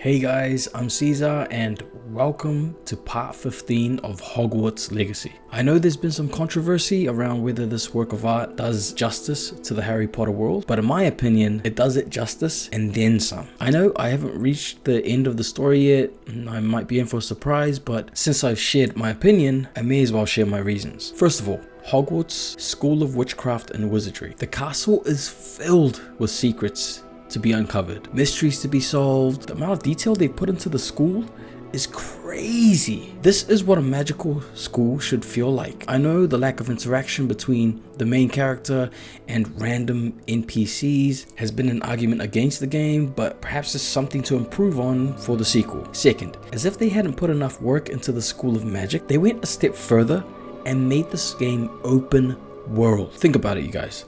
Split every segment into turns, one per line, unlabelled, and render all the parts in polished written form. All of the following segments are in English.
Hey guys, I'm Caesar and welcome to part 15 of Hogwarts Legacy. I know there's been some controversy around whether this work of art does justice to the Harry Potter world, but in my opinion, it does it justice and then some. I know I haven't reached the end of the story yet, and I might be in for a surprise, but since I've shared my opinion, I may as well share my reasons. First of all, Hogwarts School of Witchcraft and Wizardry. The castle is filled with secrets to be uncovered, mysteries to be solved. The amount of detail they put into the school is crazy. This is what a magical school should feel like. I know the lack of interaction between the main character and random NPCs has been an argument against the game, but perhaps it's something to improve on for the sequel. Second, as if they hadn't put enough work into the School of Magic, they went a step further and made this game open world. Think about it, you guys.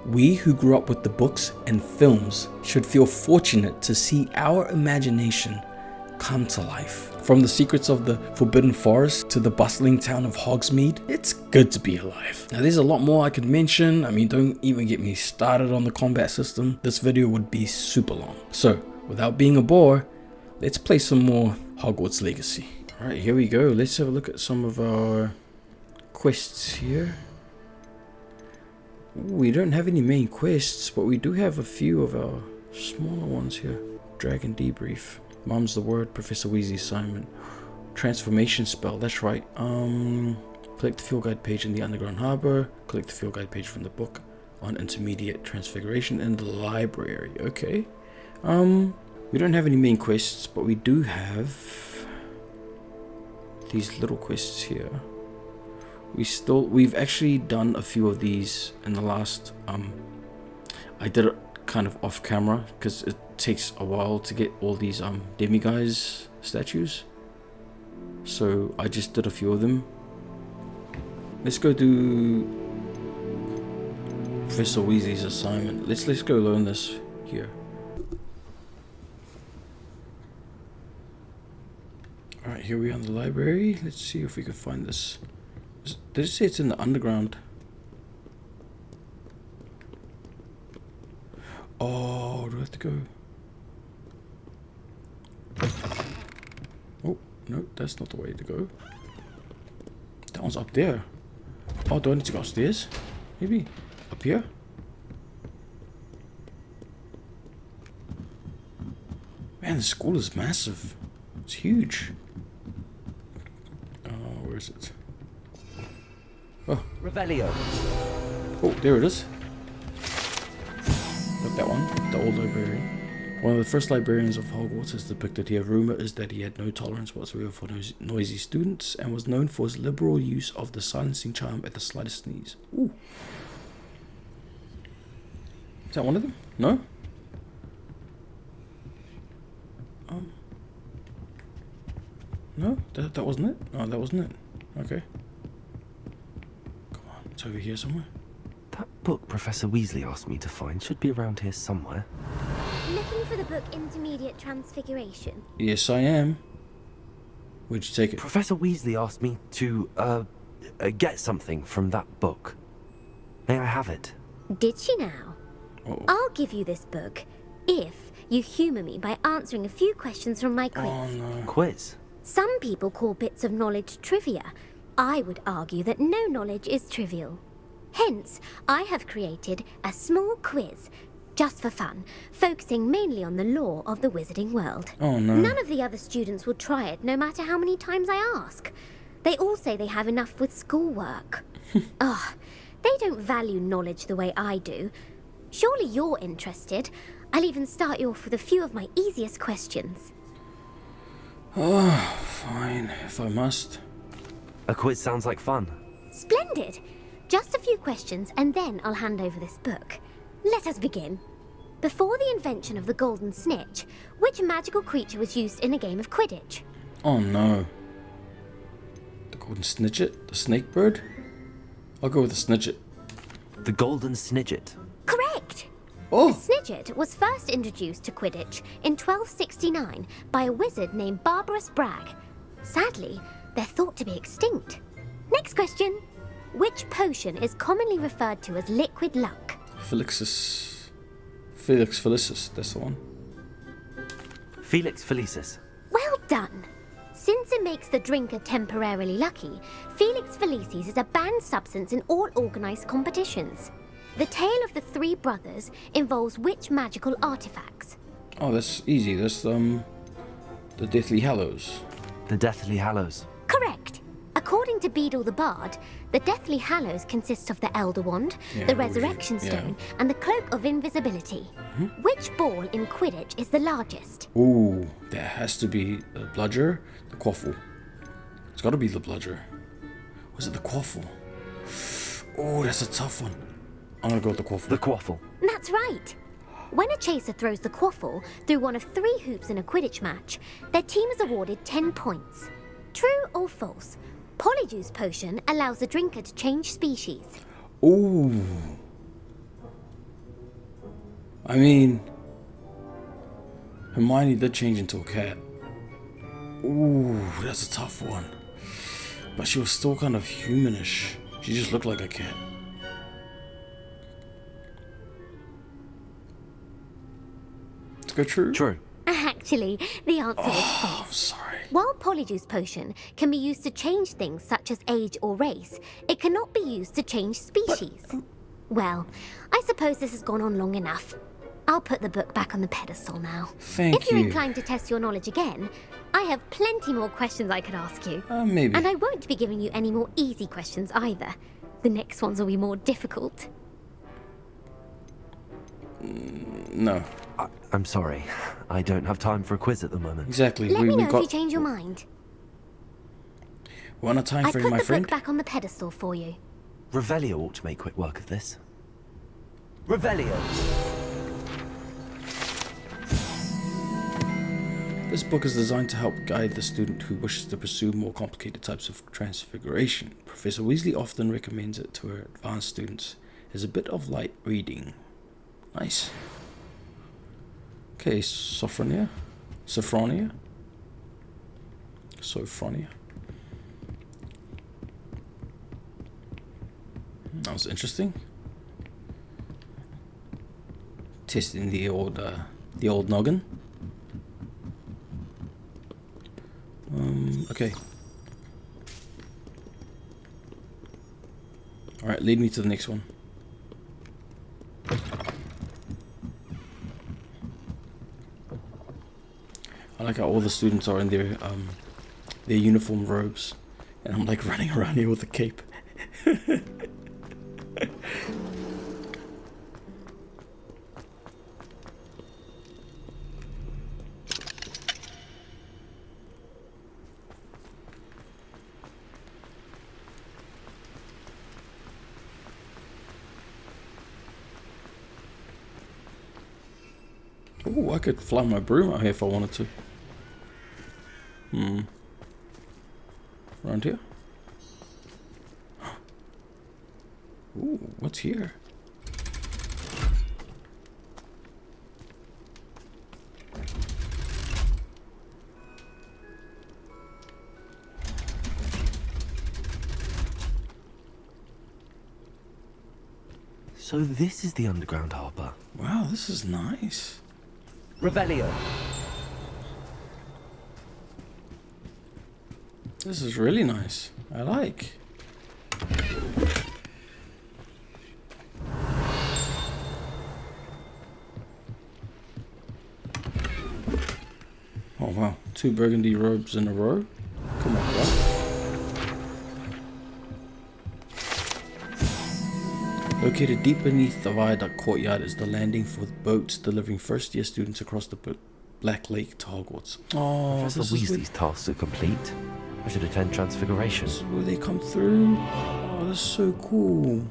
We who grew up with the books and films should feel fortunate to see our imagination come to life. From the secrets of the Forbidden Forest to the bustling town of Hogsmeade, it's good to be alive. Now there's a lot more I could mention. I mean, don't even get me started on the combat system. This video would be super long. So without being a bore, let's play some more Hogwarts Legacy. All right, here we go. Let's have a look at some of our quests here. We don't have any main quests, but we do have a few of our smaller ones here. Dragon Debrief, Mum's the Word, Professor Weasley assignment, Transformation Spell, that's right. Collect the field guide page in the Underground Harbour, collect the field guide page from the book on Intermediate Transfiguration in the library. Okay. We don't have any main quests, but we do have these little quests here. We've actually done a few of these in the last, I did it kind of off camera because it takes a while to get all these demiguise statues. So I just did a few of them. Let's go do Professor Weasley's assignment. Let's go learn this here. Alright, here we are in the library. Let's see if we can find this. Did it say it's in the underground? Oh, do I have to go? Oh, no, that's not the way to go. That one's up there. Oh, do I need to go upstairs? Maybe up here? Man, the school is massive. It's huge. Oh, where is it? Oh. Revelio. Oh, there it is. Got that one. The old librarian. One of the first librarians of Hogwarts is depicted here. Rumor is that he had no tolerance whatsoever for noisy students and was known for his liberal use of the silencing charm at the slightest sneeze. Ooh. Is that one of them? No? No? That wasn't it? Oh, that wasn't it. Okay. It's over here somewhere.
That book Professor Weasley asked me to find should be around here somewhere.
Looking for the book Intermediate Transfiguration?
Yes, I am. Where'd you take it?
Professor Weasley asked me to, get something from that book. May I have it?
Did she now?
Uh-oh.
I'll give you this book if you humour me by answering a few questions from my quiz.
Oh, no.
Quiz?
Some people call bits of knowledge trivia. I would argue that no knowledge is trivial. Hence, I have created a small quiz, just for fun, focusing mainly on the lore of the wizarding world.
Oh no.
None of the other students will try it, no matter how many times I ask. They all say they have enough with schoolwork. Ugh, they don't value knowledge the way I do. Surely you're interested. I'll even start you off with a few of my easiest questions.
Oh, fine, if I must.
A quiz sounds like fun.
Splendid! Just a few questions and then I'll hand over this book. Let us begin. Before the invention of the golden snitch, which magical creature was used in a game of Quidditch?
Oh no. The golden snidget? The snake bird? I'll go with the snidget.
The golden snidget.
Correct!
Oh!
The snidget was first introduced to Quidditch in 1269 by a wizard named Barbarous Bragg. Sadly, they're thought to be extinct. Next question. Which potion is commonly referred to as liquid luck?
Felix Felicis, that's the one.
Felix Felicis.
Well done. Since it makes the drinker temporarily lucky, Felix Felicis is a banned substance in all organized competitions. The tale of the three brothers involves which magical artifacts?
Oh, that's easy. That's the Deathly Hallows.
The Deathly Hallows.
Correct. According to Beadle the Bard, the Deathly Hallows consists of the Elder Wand, the Resurrection Stone, and the Cloak of Invisibility. Which ball in Quidditch is the largest?
Ooh, that has to be the bludger, the quaffle. It's got to be the bludger. Was it the quaffle? Oh, that's a tough one. I'm gonna go with the quaffle.
The quaffle.
That's right. When a chaser throws the quaffle through one of 3 hoops in a Quidditch match, their team is awarded 10 points. True or false? Polyjuice Potion allows the drinker to change species.
Ooh. I mean, Hermione did change into a cat. Ooh, that's a tough one. But she was still kind of humanish. She just looked like a cat. Let's go true.
True.
Actually, the answer is false.
I'm sorry.
While Polyjuice Potion can be used to change things such as age or race, it cannot be used to change species. Well, I suppose this has gone on long enough. I'll put the book back on the pedestal now.
Thank
If you're
you.
inclined to test your knowledge again, I have plenty more questions I could ask you.
Maybe.
And I won't be giving you any more easy questions either. The next ones will be more difficult.
No.
I'm sorry. I don't have time for a quiz at the moment.
Exactly.
Let me know
we
if
got.
you change your mind.
We're on a time
I
frame,
put
my
the
friend.
book back on the pedestal for you.
Revelio ought to make quick work of this. Revelio!
This book is designed to help guide the student who wishes to pursue more complicated types of transfiguration. Professor Weasley often recommends it to her advanced students as a bit of light reading. Nice. Okay, Sophronia. That was interesting. Testing the old noggin. Okay. All right, lead me to the next one. I like how all the students are in their uniform robes, and I'm like running around here with a cape. Oh, I could fly my broom out here if I wanted to. Around here? Ooh, what's here?
So this is the underground harbour.
Wow, this is nice.
Revelio.
This is really nice. I like. Oh wow, 2 burgundy robes in a row. Come on, bro. Located deep beneath the viaduct courtyard is the landing for boats delivering first-year students across the Black Lake to Hogwarts. Oh,
Professor Weasley's tasks are complete. I should attend Transfiguration.
This is where they come through. Oh, that's so cool.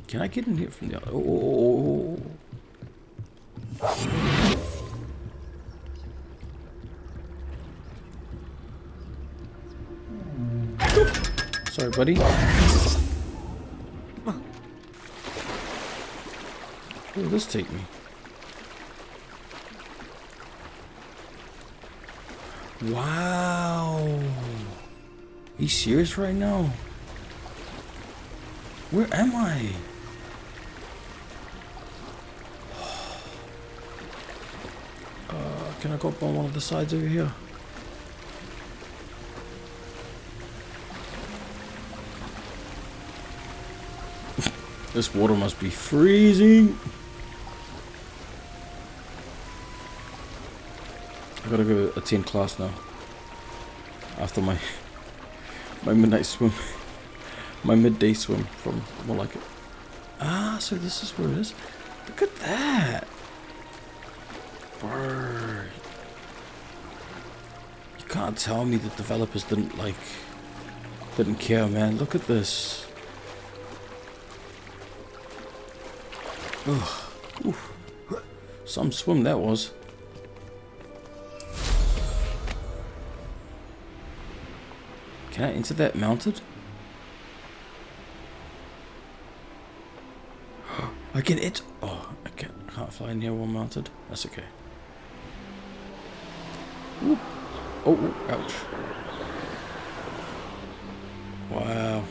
Can I get in here from the other? Oh. Sorry, buddy. Where will this take me? Wow. Are you serious right now? Where am I? Can I go up on one of the sides over here? This water must be freezing. I gotta go attend class now. After my midnight swim. My midday swim, from more like it. Ah, so this is where it is. Look at that. Bird. You can't tell me the developers didn't care, man. Look at this. Ugh. Oof. Some swim that was. Can I enter that mounted? I can it. Oh, I can't fly in here while mounted. That's okay. Ooh. Oh, ouch. Wow.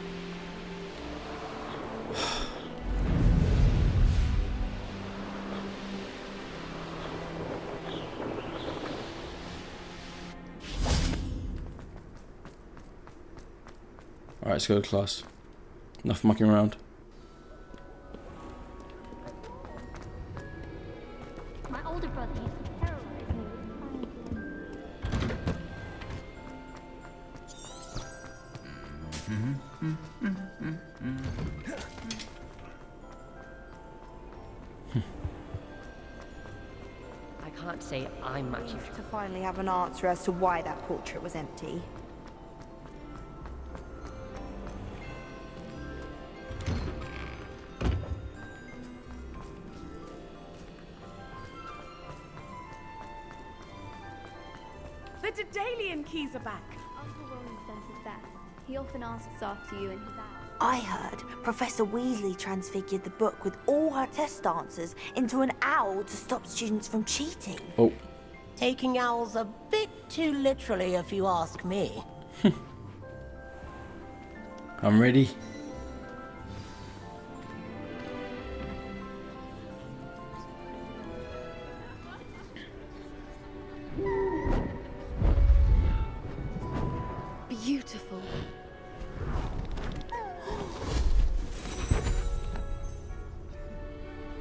Alright, let's go to class. Enough mucking around.
My older brother used to terrorize me
I can't say I'm much use.
To finally have an answer as to why that portrait was empty.
The Daedalian keys are back.
Uncle Roland sends his best. He often asks after you in his hour.
I heard Professor Weasley transfigured the book with all her test answers into an owl to stop students from cheating.
Oh.
Taking owls a bit too literally, if you ask me.
I'm ready.
Beautiful.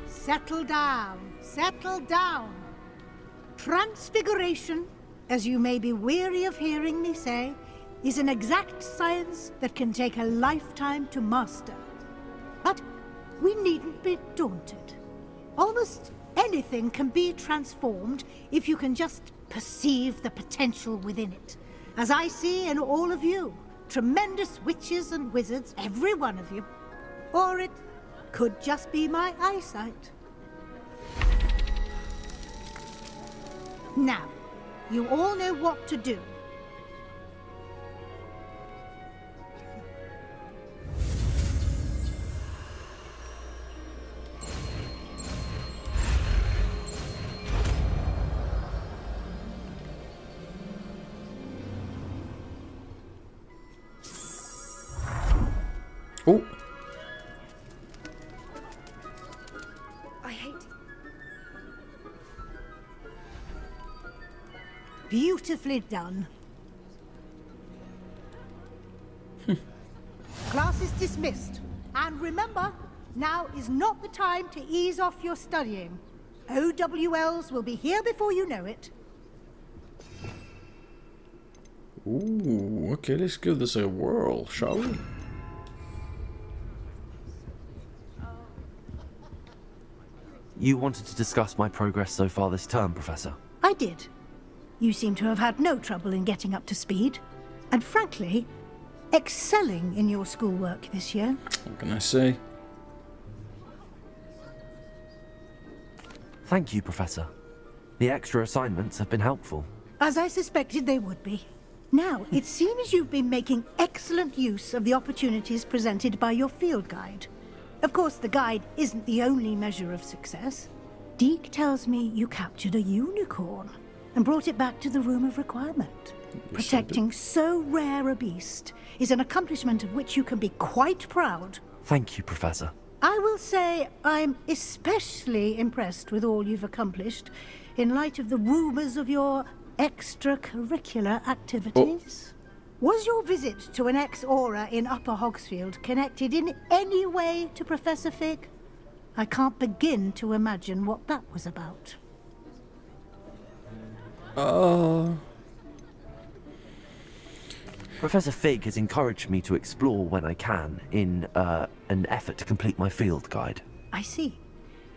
Settle down, settle down. Transfiguration, as you may be weary of hearing me say, is an exact science that can take a lifetime to master. But we needn't be daunted. Almost anything can be transformed if you can just perceive the potential within it. As I see in all of you, tremendous witches and wizards, every one of you. Or it could just be my eyesight. Now, you all know what to do.
Oh.
I hate it.
Beautifully done. Class is dismissed. And remember, now is not the time to ease off your studying. OWLs will be here before you know it.
Ooh, okay, let's give this a whirl, shall we?
You wanted to discuss my progress so far this term, Professor?
I did. You seem to have had no trouble in getting up to speed. And frankly, excelling in your schoolwork this year.
What can I say?
Thank you, Professor. The extra assignments have been helpful.
As I suspected they would be. Now, it seems you've been making excellent use of the opportunities presented by your field guide. Of course, the guide isn't the only measure of success. Deke tells me you captured a unicorn and brought it back to the Room of Requirement. Protecting so rare a beast is an accomplishment of which you can be quite proud.
Thank you, Professor.
I will say I'm especially impressed with all you've accomplished in light of the rumors of your extracurricular activities? Was your visit to an ex-aura in Upper Hogsfield connected in any way to Professor Fig? I can't begin to imagine what that was about.
Professor Fig has encouraged me to explore when I can in an effort to complete my field guide.
I see.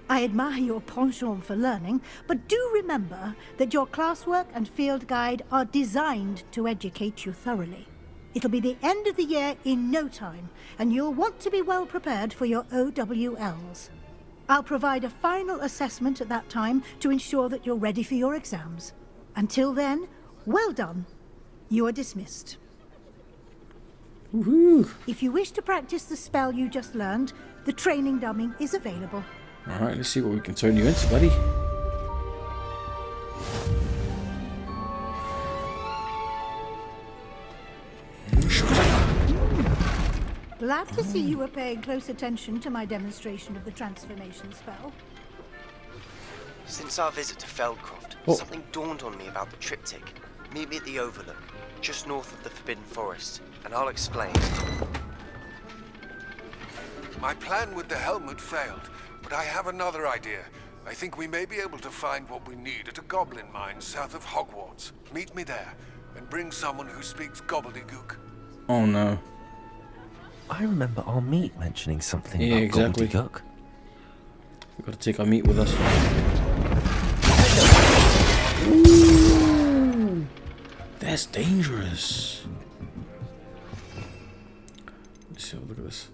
I admire your penchant for learning, but do remember that your classwork and field guide are designed to educate you thoroughly. It'll be the end of the year in no time, and you'll want to be well prepared for your OWLs. I'll provide a final assessment at that time to ensure that you're ready for your exams. Until then, well done. You are dismissed.
Woohoo!
If you wish to practice the spell you just learned, the training dummy is available.
Alright, let's see what we can turn you into, buddy.
Glad to see you were paying close attention to my demonstration of the transformation spell.
Since our visit to Feldcroft, something dawned on me about the triptych. Meet me at the Overlook, just north of the Forbidden Forest, and I'll explain.
My plan with the helmet failed, but I have another idea. I think we may be able to find what we need at a goblin mine south of Hogwarts. Meet me there, and bring someone who speaks gobbledygook.
Oh no.
I remember our meat mentioning something
Yeah,
about
exactly.
gobbledygook.
We've got to take our meat with us. Ooh, that's dangerous. Let's have a look at this.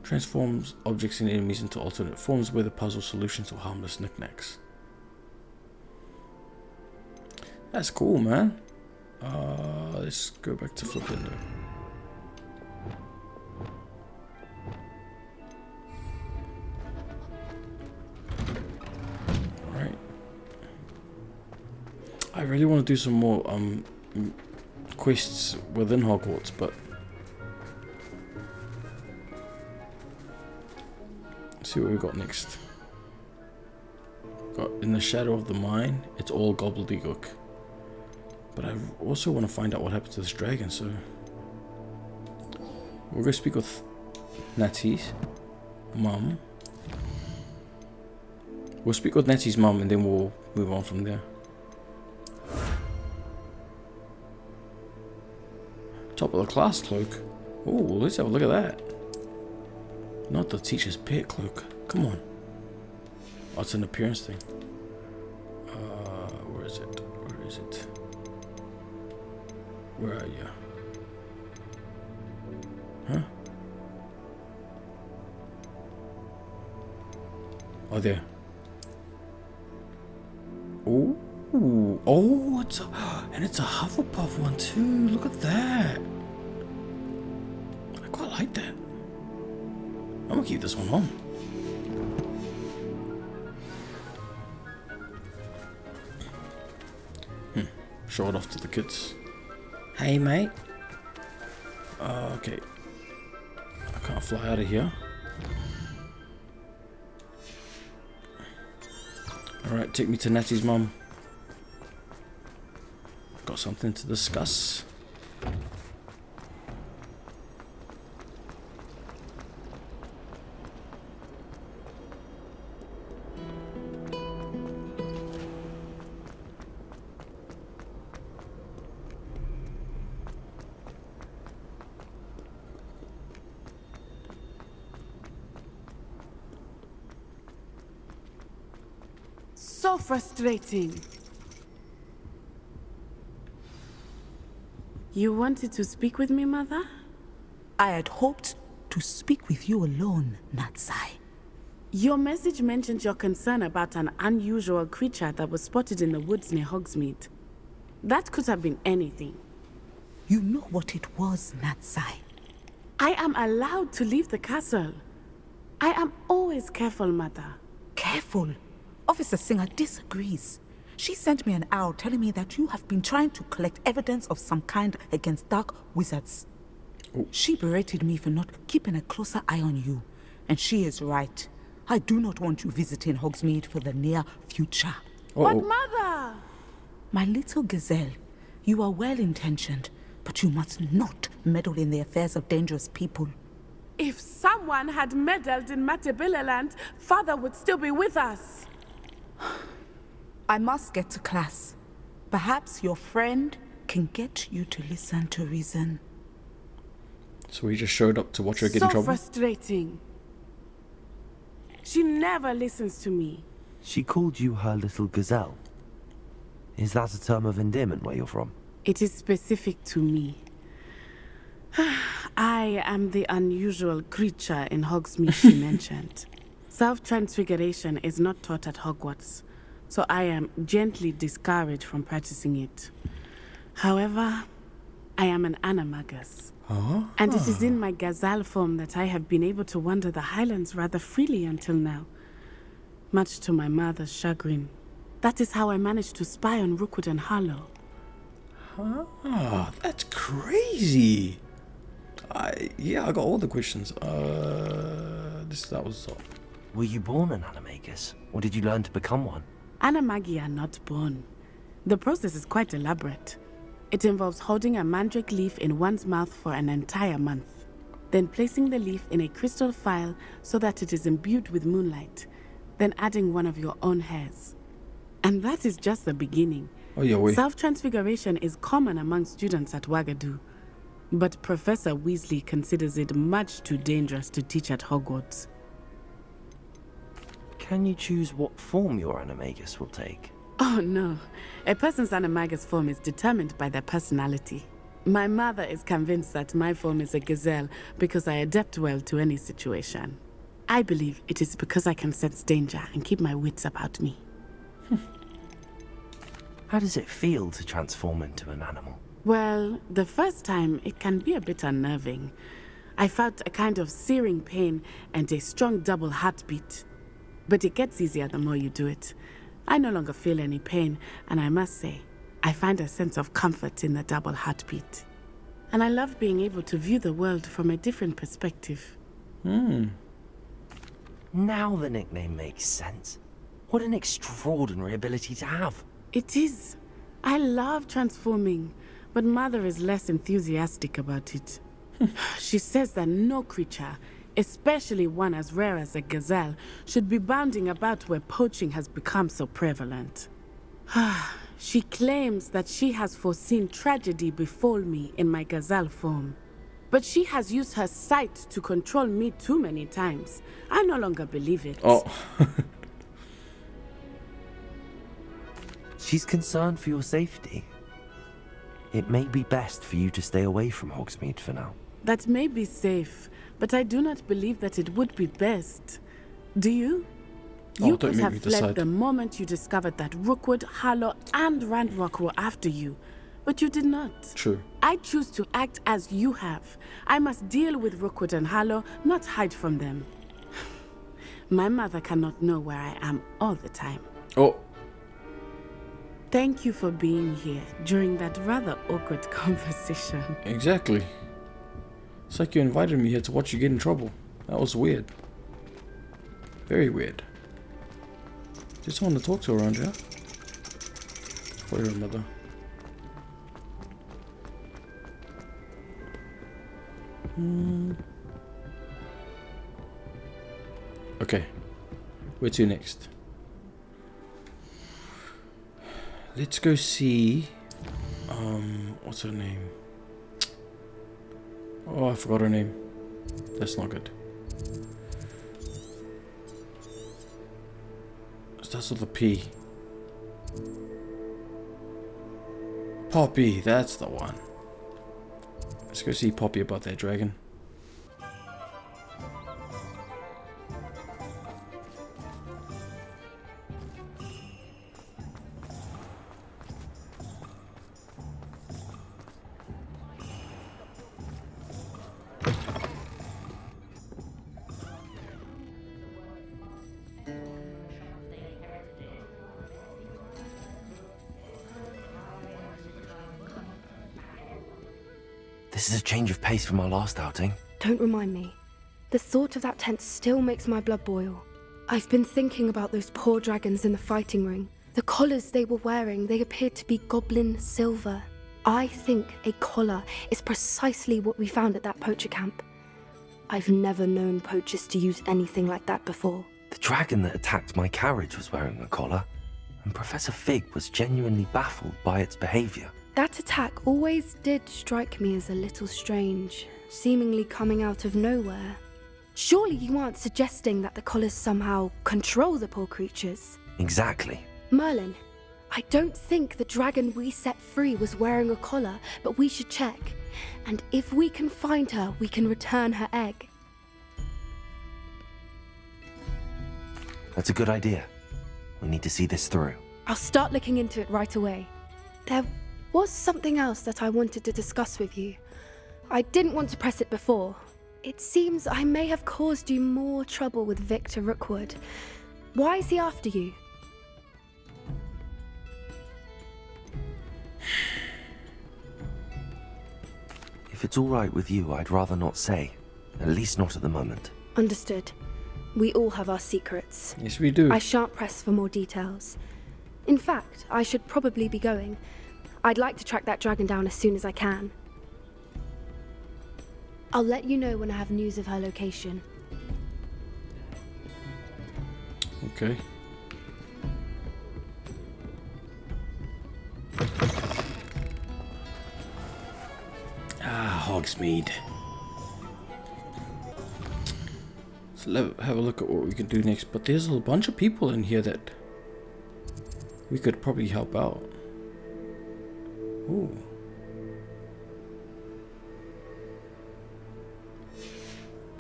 Transforms objects and enemies into alternate forms, whether puzzle solutions or harmless knickknacks. That's cool, man. Let's go back to Flippendo. Alright. I really want to do some more quests within Hogwarts, but let's see what we got next. Got in the shadow of the mine, it's all gobbledygook. But I also want to find out what happened to this dragon, so we'll go speak with Natty's mum. We'll speak with Natty's mum and then we'll move on from there. Top of the class cloak. Oh, let's have a look at that. Not the teacher's pet cloak. Come on. Oh, it's an appearance thing. Where is it? Where is it? Where are you? Huh? Oh, there. Oh, oh, it's a, and it's a Hufflepuff one too. Look at that. I quite like that. I'm gonna keep this one on. Show it off to the kids. Hey, mate. Okay. I can't fly out of here. Alright, take me to Natty's mum. Got something to discuss.
So frustrating. You wanted to speak with me, Mother?
I had hoped to speak with you alone, Natsai.
Your message mentioned your concern about an unusual creature that was spotted in the woods near Hogsmeade. That could have been anything.
You know what it was, Natsai.
I am allowed to leave the castle. I am always careful, Mother.
Careful? Officer Singer disagrees. She sent me an owl telling me that you have been trying to collect evidence of some kind against dark wizards.
Ooh.
She berated me for not keeping a closer eye on you. And she is right. I do not want you visiting Hogsmeade for the near future.
But Mother!
My little gazelle, you are well-intentioned, but you must not meddle in the affairs of dangerous people.
If someone had meddled in Matabilaland, Father would still be with us.
I must get to class. Perhaps your friend can get you to listen to reason.
So he just showed up to watch her get in trouble?
So frustrating. She never listens to me.
She called you her little gazelle. Is that a term of endearment where you're from?
It is specific to me. I am the unusual creature in Hogsmeade she mentioned. Self-transfiguration is not taught at Hogwarts, so I am gently discouraged from practicing it. However, I am an animagus. And it is in my gazelle form that I have been able to wander the Highlands rather freely until now. Much to my mother's chagrin. That is how I managed to spy on Rookwood and Harlow.
That's crazy. Yeah, I got all the questions. That was...
Were you born an animagus, or did you learn to become one?
Animagi are not born. The process is quite elaborate. It involves holding a mandrake leaf in one's mouth for an entire month, then placing the leaf in a crystal phial so that it is imbued with moonlight, then adding one of your own hairs. And that is just the beginning.
Oh, yeah, wait.
Self-transfiguration is common among students at Wagadu, but Professor Weasley considers it much too dangerous to teach at Hogwarts.
Can you choose what form your animagus will take?
Oh no, a person's animagus form is determined by their personality. My mother is convinced that my form is a gazelle because I adapt well to any situation. I believe it is because I can sense danger and keep my wits about me.
How does it feel to transform into an animal?
Well, the first time it can be a bit unnerving. I felt a kind of searing pain and a strong double heartbeat. But it gets easier the more you do it. I no longer feel any pain, and I must say, I find a sense of comfort in the double heartbeat. And I love being able to view the world from a different perspective.
Now the nickname makes sense. What an extraordinary ability to have.
It is. I love transforming, but Mother is less enthusiastic about it. She says that no creature, especially one as rare as a gazelle, should be bounding about where poaching has become so prevalent. She claims that she has foreseen tragedy befall me in my gazelle form. But she has used her sight to control me too many times. I no longer believe it.
She's concerned for your safety. It may be best for you to stay away from Hogsmeade for now.
That may be safe, but I do not believe that it would be best. Do you? You could have fled the moment you discovered that Rookwood, Harlow, and Ranrock were after you, but you did not.
True.
I choose to act as you have. I must deal with Rookwood and Harlow, not hide from them. My mother cannot know where I am all the time. Thank you for being here during that rather awkward conversation.
Exactly. It's like you invited me here to watch you get in trouble. That was weird. Very weird. Just someone to talk to around here. For your mother. Okay. Where to next? Let's go see... what's her name? Oh, I forgot her name. That's not good. Starts with a P. Poppy, that's the one. Let's go see Poppy about that dragon.
This is a change of pace from our last outing.
Don't remind me. The thought of that tent still makes my blood boil. I've been thinking about those poor dragons in the fighting ring, The collars they were wearing, they appeared to be goblin silver. I think a collar is precisely what we found at that poacher camp. I've never known poachers to use anything like that before.
The dragon that attacked my carriage was wearing a collar, and Professor Fig was genuinely baffled by its behavior.
That attack always did strike me as a little strange, seemingly coming out of nowhere. Surely you aren't suggesting that the collars somehow control the poor creatures?
Exactly.
Merlin, I don't think the dragon we set free was wearing a collar, but we should check. And if we can find her, we can return her egg.
That's a good idea. We need to see this through.
I'll start looking into it right away. There was something else that I wanted to discuss with you. I didn't want to press it before. It seems I may have caused you more trouble with Victor Rookwood. Why is he after you?
If it's all right with you, I'd rather not say. At least not at the moment.
Understood. We all have our secrets.
Yes, we do.
I shan't press for more details. In fact, I should probably be going. I'd like to track that dragon down as soon as I can. I'll let you know when I have news of her location.
Okay. Hogsmeade. So let's have a look at what we can do next. But there's a bunch of people in here that we could probably help out. Ooh.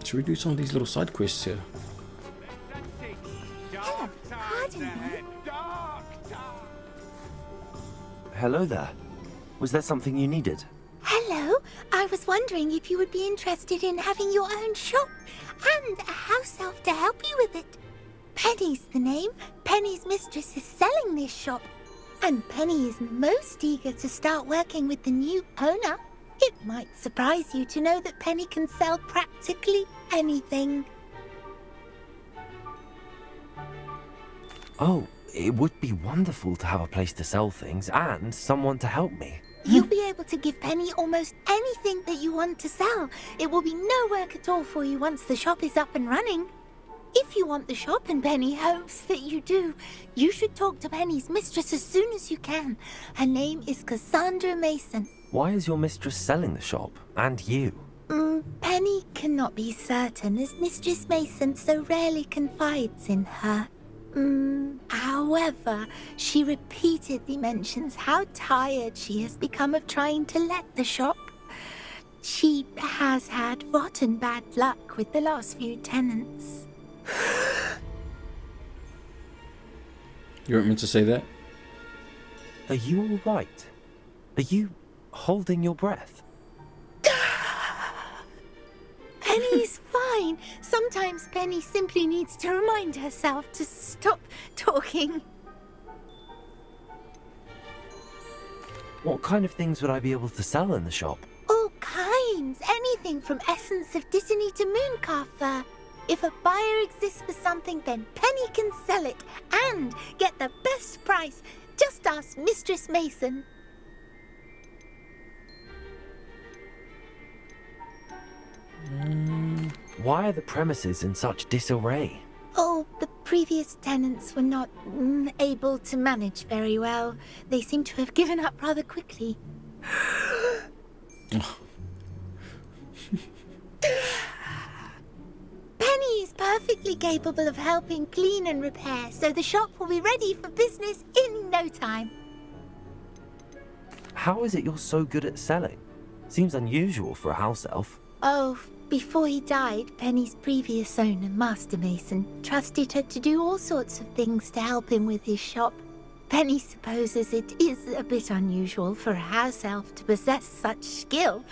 Should we do some of these little side quests here?
Hello, pardon me.
Hello there. Was there something you needed?
Hello, I was wondering if you would be interested in having your own shop and a house elf to help you with it. Penny's the name. Penny's mistress is selling this shop, and Penny is most eager to start working with the new owner. It might surprise you to know that Penny can sell practically anything.
Oh, it would be wonderful to have a place to sell things and someone to help me.
You'll be able to give Penny almost anything that you want to sell. It will be no work at all for you once the shop is up and running. If you want the shop and Penny hopes that you do, you should talk to Penny's mistress as soon as you can. Her name is Cassandra Mason.
Why is your mistress selling the shop? And you?
Penny cannot be certain, as Mistress Mason so rarely confides in her. However, she repeatedly mentions how tired she has become of trying to let the shop. She has had rotten bad luck with the last few tenants.
You weren't meant to say that?
Are you all right? Are you holding your breath?
Penny's fine. Sometimes Penny simply needs to remind herself to stop talking.
What kind of things would I be able to sell in the shop?
All kinds. Anything from essence of Disney to mooncalf fur. If a buyer exists for something, then Penny can sell it and get the best price. Just ask Mistress Mason.
Why are the premises in such disarray?
Oh, the previous tenants were not able to manage very well. They seem to have given up rather quickly. Penny is perfectly capable of helping clean and repair, so the shop will be ready for business in no time.
How is it you're so good at selling? Seems unusual for a house elf.
Oh, before he died, Penny's previous owner, Master Mason, trusted her to do all sorts of things to help him with his shop. Penny supposes it is a bit unusual for a house elf to possess such skill,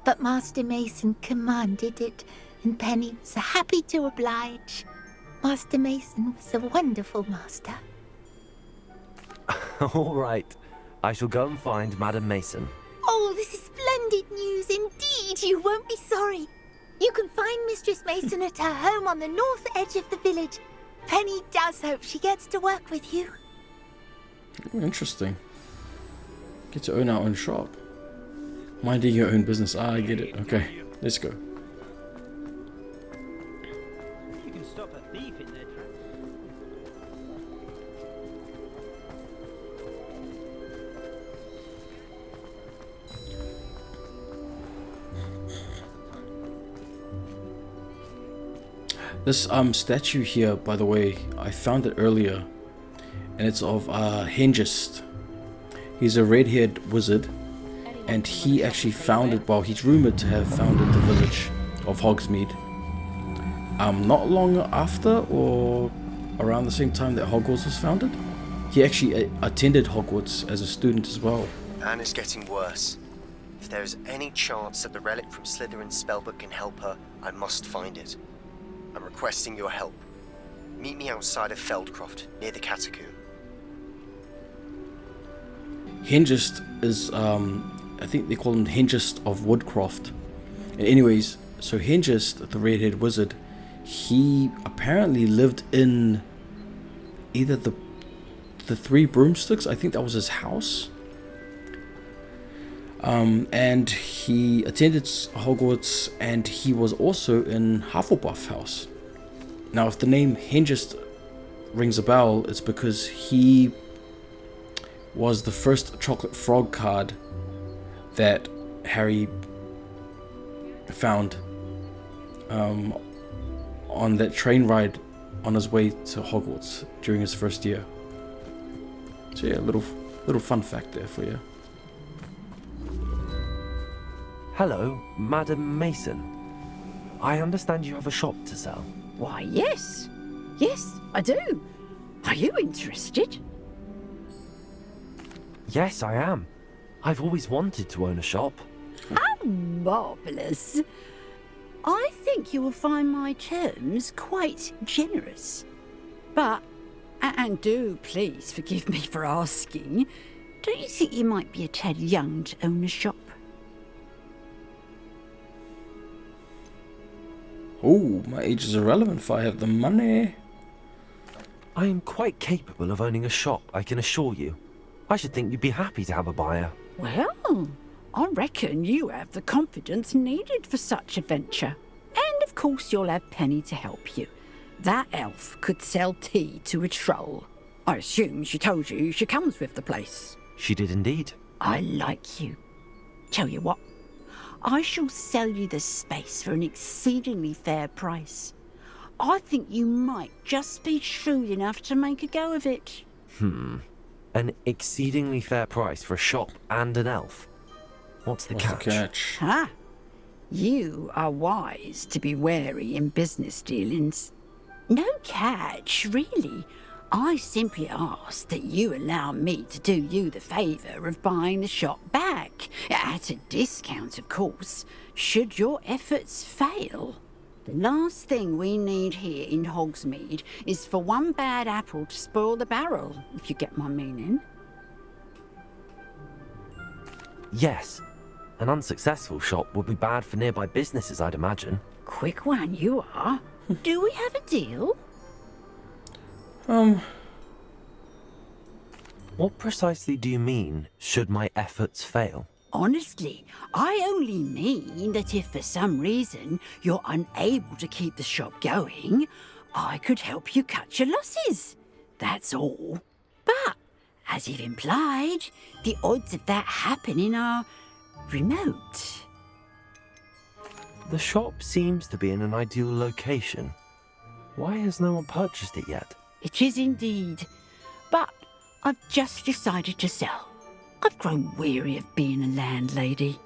but Master Mason commanded it, and Penny was happy to oblige. Master Mason was a wonderful master.
All right. I shall go and find Madam Mason.
Oh, this is splendid news indeed. You won't be sorry. You can find Mistress Mason at her home on the north edge of the village. Penny does hope she gets to work with you.
Ooh, interesting. Get to own our own shop. Minding your own business. Ah, I get it. Okay, let's go.
You can stop a thief in their tracks.
This statue here, by the way, I found it earlier, and it's of Hengist. He's a red-haired wizard, and he actually founded, well, he's rumored to have founded the village of Hogsmeade. Not long after, or around the same time that Hogwarts was founded. He actually attended Hogwarts as a student as well.
Anne is getting worse. If there is any chance that the relic from Slytherin's spellbook can help her, I must find it. I'm requesting your help. Meet me outside of Feldcroft, near the catacomb.
Hengist is, I think they call him Hengist of Woodcroft. And anyways, so Hengist, the red-haired wizard, he apparently lived in either the Three Broomsticks, I think that was his house. And he attended Hogwarts, and he was also in Hufflepuff House. Now, if the name Hengist rings a bell, it's because he was the first chocolate frog card that Harry found on that train ride on his way to Hogwarts during his first year. So yeah, little fun fact there for you.
Hello, Madam Mason. I understand you have a shop to sell.
Why, yes. Yes, I do. Are you interested?
Yes, I am. I've always wanted to own a shop.
How marvellous. I think you will find my terms quite generous. But, and do please forgive me for asking, don't you think you might be a tad young to own a shop?
Oh, my age is irrelevant if I have the money.
I am quite capable of owning a shop, I can assure you. I should think you'd be happy to have a buyer.
Well, I reckon you have the confidence needed for such a venture. And of course you'll have Penny to help you. That elf could sell tea to a troll. I assume she told you she comes with the place.
She did indeed.
I like you. Tell you what, I shall sell you the space for an exceedingly fair price. I think you might just be shrewd enough to make a go of it.
An exceedingly fair price for a shop and an elf. What's the catch?
Ah, you are wise to be wary in business dealings. No catch, really. I simply ask that you allow me to do you the favour of buying the shop back, at a discount, of course, should your efforts fail. The last thing we need here in Hogsmeade is for one bad apple to spoil the barrel, if you get my meaning.
Yes. An unsuccessful shop would be bad for nearby businesses, I'd imagine.
Quick one you are. Do we have a deal?
What precisely do you mean, should my efforts fail?
Honestly, I only mean that if for some reason you're unable to keep the shop going, I could help you cut your losses. That's all. But, as you've implied, the odds of that happening are remote.
The shop seems to be in an ideal location. Why has no one purchased it yet?
It is indeed. But I've just decided to sell. I've grown weary of being a landlady.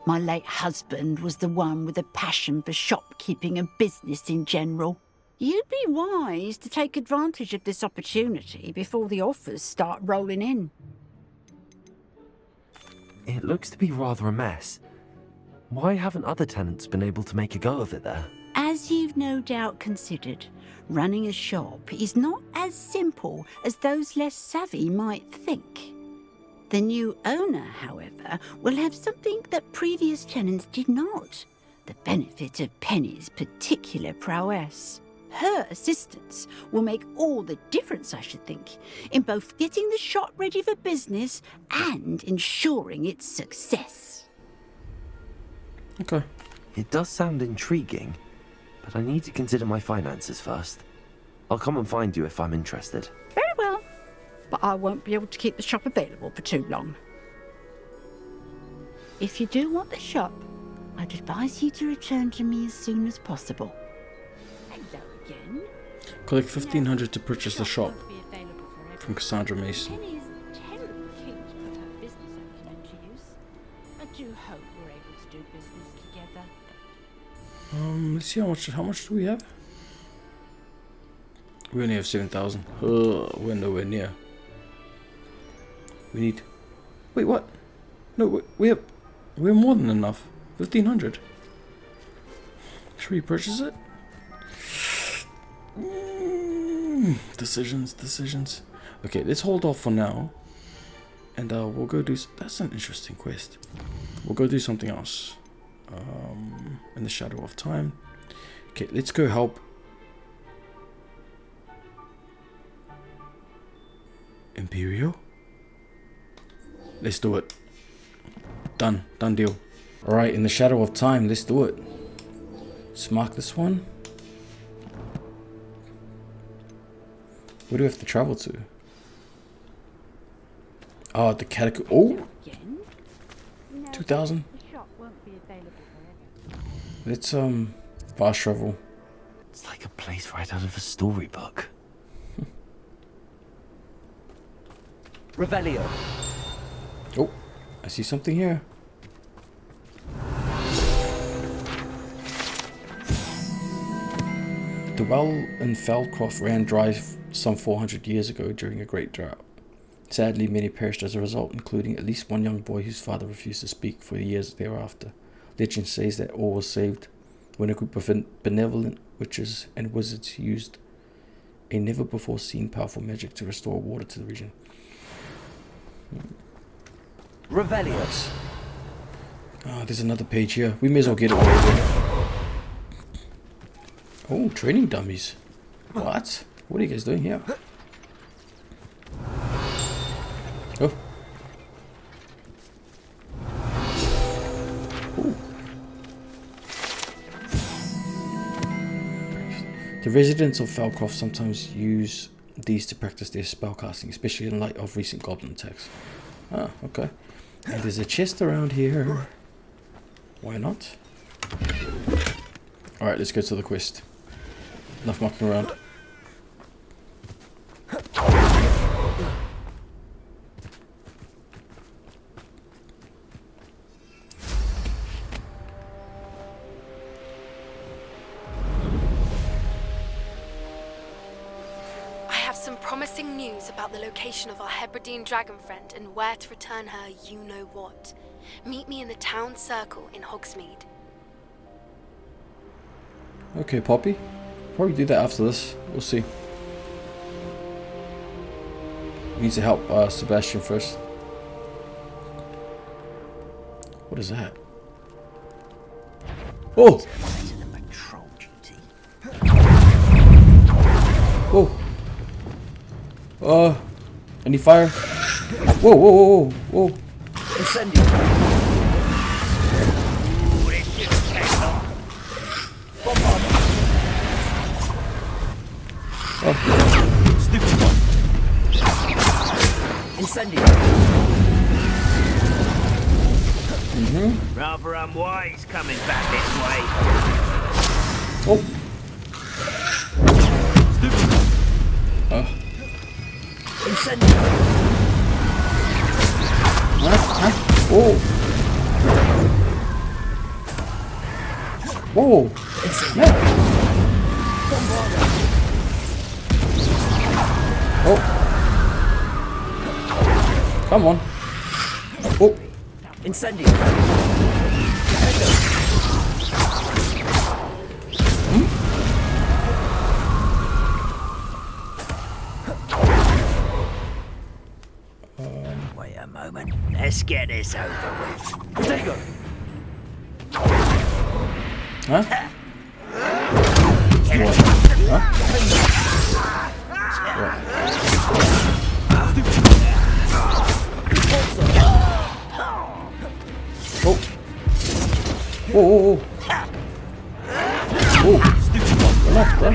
My late husband was the one with a passion for shopkeeping and business in general. You'd be wise to take advantage of this opportunity before the offers start rolling in.
It looks to be rather a mess. Why haven't other tenants been able to make a go of it there?
As you've no doubt considered, running a shop is not as simple as those less savvy might think. The new owner, however, will have something that previous tenants did not. The benefit of Penny's particular prowess. Her assistance will make all the difference, I should think, in both getting the shop ready for business and ensuring its success.
Okay.
It does sound intriguing, but I need to consider my finances first. I'll come and find you if I'm interested.
Very well, but I won't be able to keep the shop available for too long. If you do want the shop, I'd advise you to return to me as soon as possible. Hello again.
Collect 1,500 to purchase the shop from Cassandra Mason.
Penny is terribly keen to put her business acumen to use. I do hope we're able to do business together.
Let's see how much do we have? We only have 7,000. We're nowhere near. We need. Wait, what? No, we have more than enough. 1,500. Should we purchase it? Decisions. Okay, let's hold off for now, and we'll go do. That's an interesting quest. We'll go do something else. In the shadow of time. Okay, let's go help Imperial. Let's do it. Done deal. Alright, in the shadow of time, let's do it. Let's mark this one. Where do we have to travel to? Oh, the catacomb. Oh! 2,000. Let's fast travel.
It's like a place right out of a storybook.
Revelio.
Oh, I see something here. The well in Falkreath ran dry some 400 years ago during a great drought. Sadly, many perished as a result, including at least one young boy whose father refused to speak for the years thereafter. Legend says that all was saved when a group of benevolent witches and wizards used a never-before-seen powerful magic to restore water to the region.
Revelio.
Ah, there's another page here. We may as well get it over. Oh, training dummies. What? What are you guys doing here? Oh. The residents of Falkreath sometimes use these to practice their spellcasting, especially in light of recent goblin attacks. Ah, okay. And there's a chest around here. Why not? Alright, let's go to the quest. Enough mucking around.
Promising news about the location of our Hebridean dragon friend and where to return her you-know-what. Meet me in the town circle in Hogsmeade.
Okay, Poppy. Probably do that after this. We'll see. We need to help Sebastian first. What is that? Oh! Whoa! Any fire? Whoa, whoa, whoa, whoa, whoa.
Incendio.
Oh.
Stupid one. Incendio.
Rather unwise coming back this way.
Oh.
Stupid one. Incendio.
Whoa. Whoa.
Incendio.
Oh. Come on. Oh.
Incendio.
Wait a moment. Let's get this over with.
There you go.
Huh?
What?
Oh. Whoa, whoa, whoa. Oh. Relax, bro.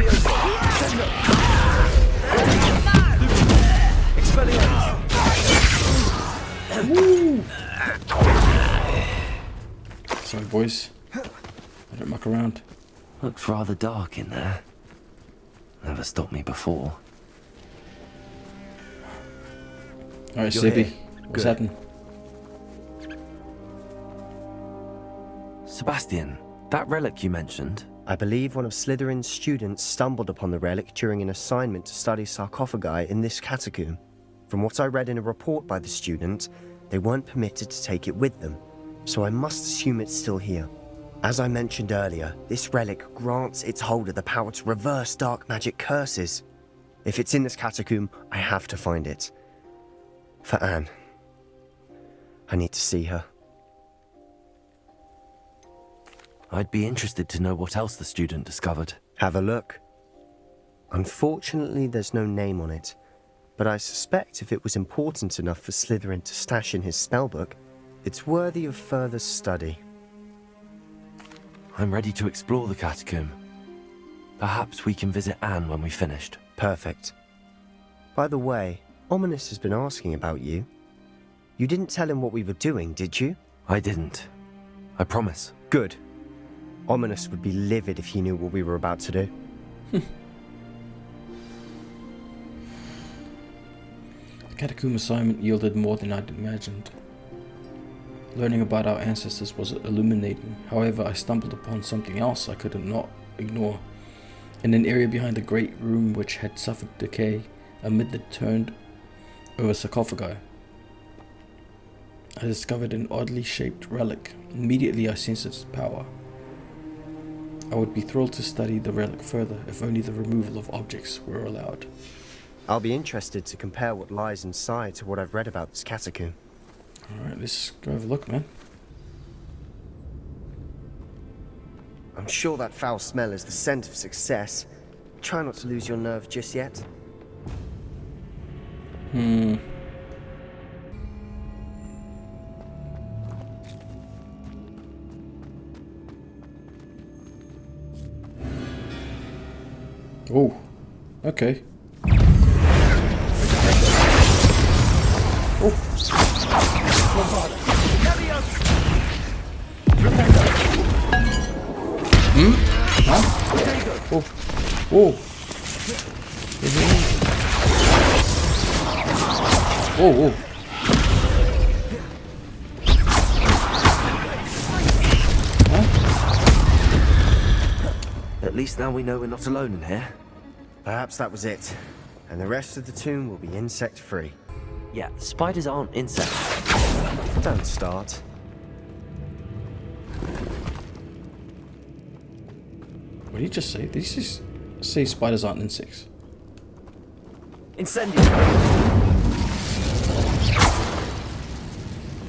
Woo. Sorry, boys. I don't muck around.
Looks rather dark in there. Never stopped me before.
Alright,
You're
Sippy.
here.
What's
Good.
happening?
Sebastian, that relic you mentioned.
I believe one of Slytherin's students stumbled upon the relic during an assignment to study sarcophagi in this catacomb. From what I read in a report by the student, they weren't permitted to take it with them, so I must assume it's still here. As I mentioned earlier, this relic grants its holder the power to reverse dark magic curses. If it's in this catacomb, I have to find it. For Anne. I need to see her.
I'd be interested to know what else the student discovered.
Have a look. Unfortunately, there's no name on it, but I suspect if it was important enough for Slytherin to stash in his spellbook, it's worthy of further study.
I'm ready to explore the catacomb. Perhaps we can visit Anne when we've finished.
Perfect. By the way, Ominis has been asking about you. You didn't tell him what we were doing, did you?
I didn't. I promise.
Good. Ominis would be livid if he knew what we were about to do.
The catacomb assignment yielded more than I'd imagined. Learning about our ancestors was illuminating. However, I stumbled upon something else I could not ignore. In an area behind the great room which had suffered decay amid the turned over sarcophagi, I discovered an oddly shaped relic. Immediately I sensed its power. I would be thrilled to study the relic further if only the removal of objects were allowed.
I'll be interested to compare what lies inside to what I've read about this catacomb.
Alright, let's go have a look, man.
I'm sure that foul smell is the scent of success. Try not to lose your nerve just yet.
Oh, okay. Oh. Huh? Oh. Oh. Whoa, whoa.
At least now we know we're not alone in here.
Perhaps that was it. And the rest of the tomb will be insect-free.
Yeah, spiders aren't insects.
Don't start.
What did he just say? Did he just say spiders aren't insects?
Incendio!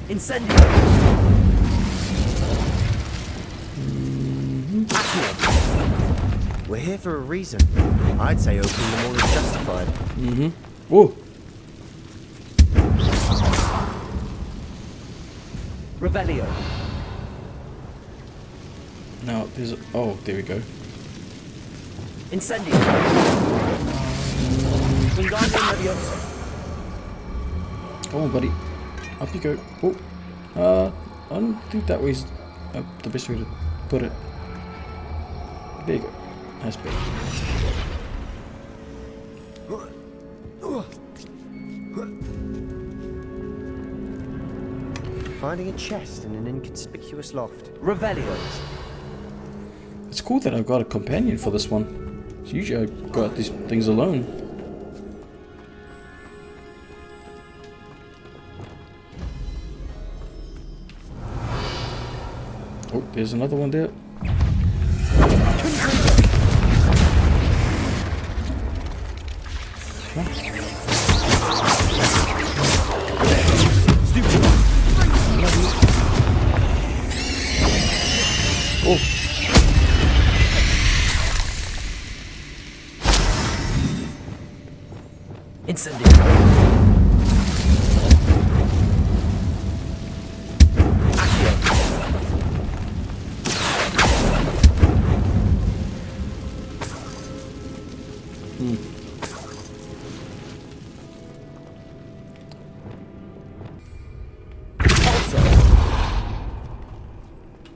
Incendio!
We're here for a reason. I'd say opening them all is justified.
Whoa.
Revelio.
Now there's a, oh, there we go.
Incendio. Wingardium Leviosa.
Come on, buddy. Up you go. Oh. I don't think that way's the best way to put it. There you go. That's better.
Finding a chest in an inconspicuous loft.
Revelios.
It's cool that I've got a companion for this one. So usually I go at these things alone. Oh, there's another one there. Oh.
Incendiary.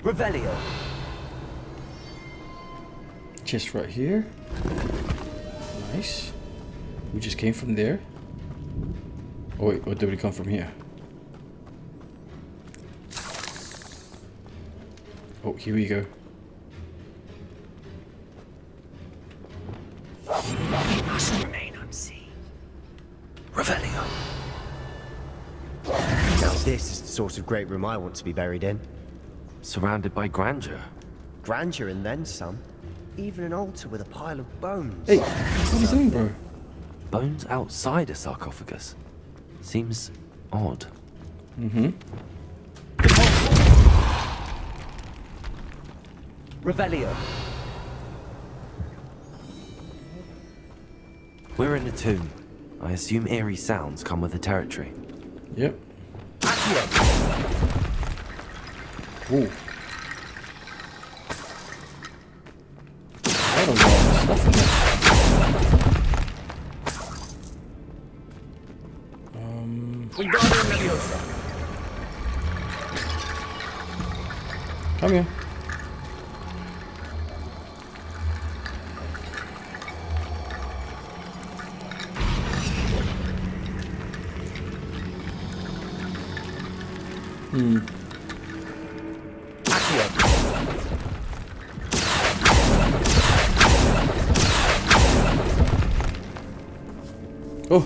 Revelio.
Chest right here. Nice. We just came from there. Oh wait, or did we come from here? Oh, here we go.
We must remain unseen. Revelio.
Now this is the sort of great room I want to be buried in.
Surrounded by grandeur.
Grandeur and then some. Even an altar with a pile of bones.
Hey, what are you doing, bro?
Bones outside a sarcophagus. Seems odd.
Mm-hmm.
Revelio.
We're in a tomb. I assume eerie sounds come with the territory.
Yep. Ooh. That was a lot of stuff in there. Come here. Oh.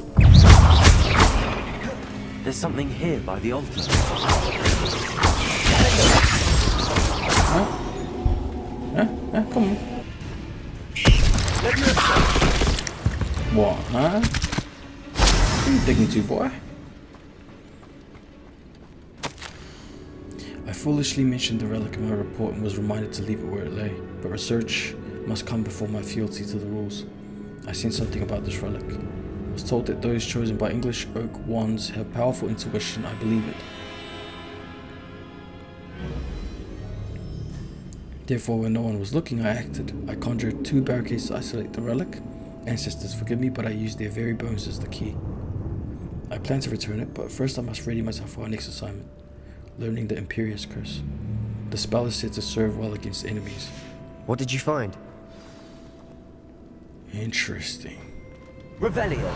There's something here by the altar.
Come on. What, huh? What are you digging to, boy? I foolishly mentioned the relic in my report and was reminded to leave it where it lay, but research must come before my fealty to the rules. I seen something about this relic. I was told that those chosen by English oak wands have powerful intuition. I believe it. Therefore, when no one was looking, I acted. I conjured 2 barricades to isolate the relic. Ancestors, forgive me, but I used their very bones as the key. I plan to return it, but first I must ready myself for our next assignment. Learning the Imperious Curse. The spell is said to serve well against enemies.
What did you find?
Interesting.
Revelio.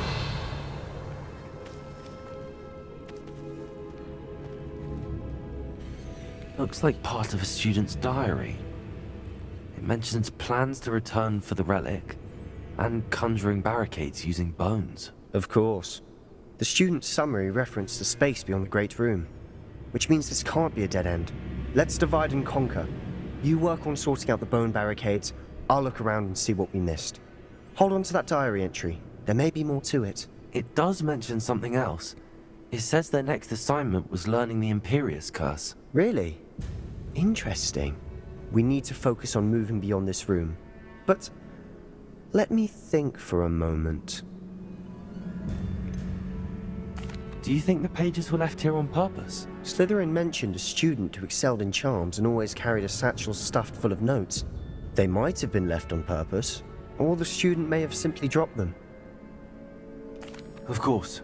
Looks like part of a student's diary. It mentions plans to return for the relic and conjuring barricades using bones.
Of course. The student's summary referenced the space beyond the Great Room, which means this can't be a dead end. Let's divide and conquer. You work on sorting out the bone barricades, I'll look around and see what we missed. Hold on to that diary entry. There may be more to it.
It does mention something else. It says their next assignment was learning the Imperious Curse.
Really? Interesting. We need to focus on moving beyond this room. But let me think for a moment.
Do you think the pages were left here on purpose?
Slytherin mentioned a student who excelled in charms and always carried a satchel stuffed full of notes. They might have been left on purpose, or the student may have simply dropped them.
Of course.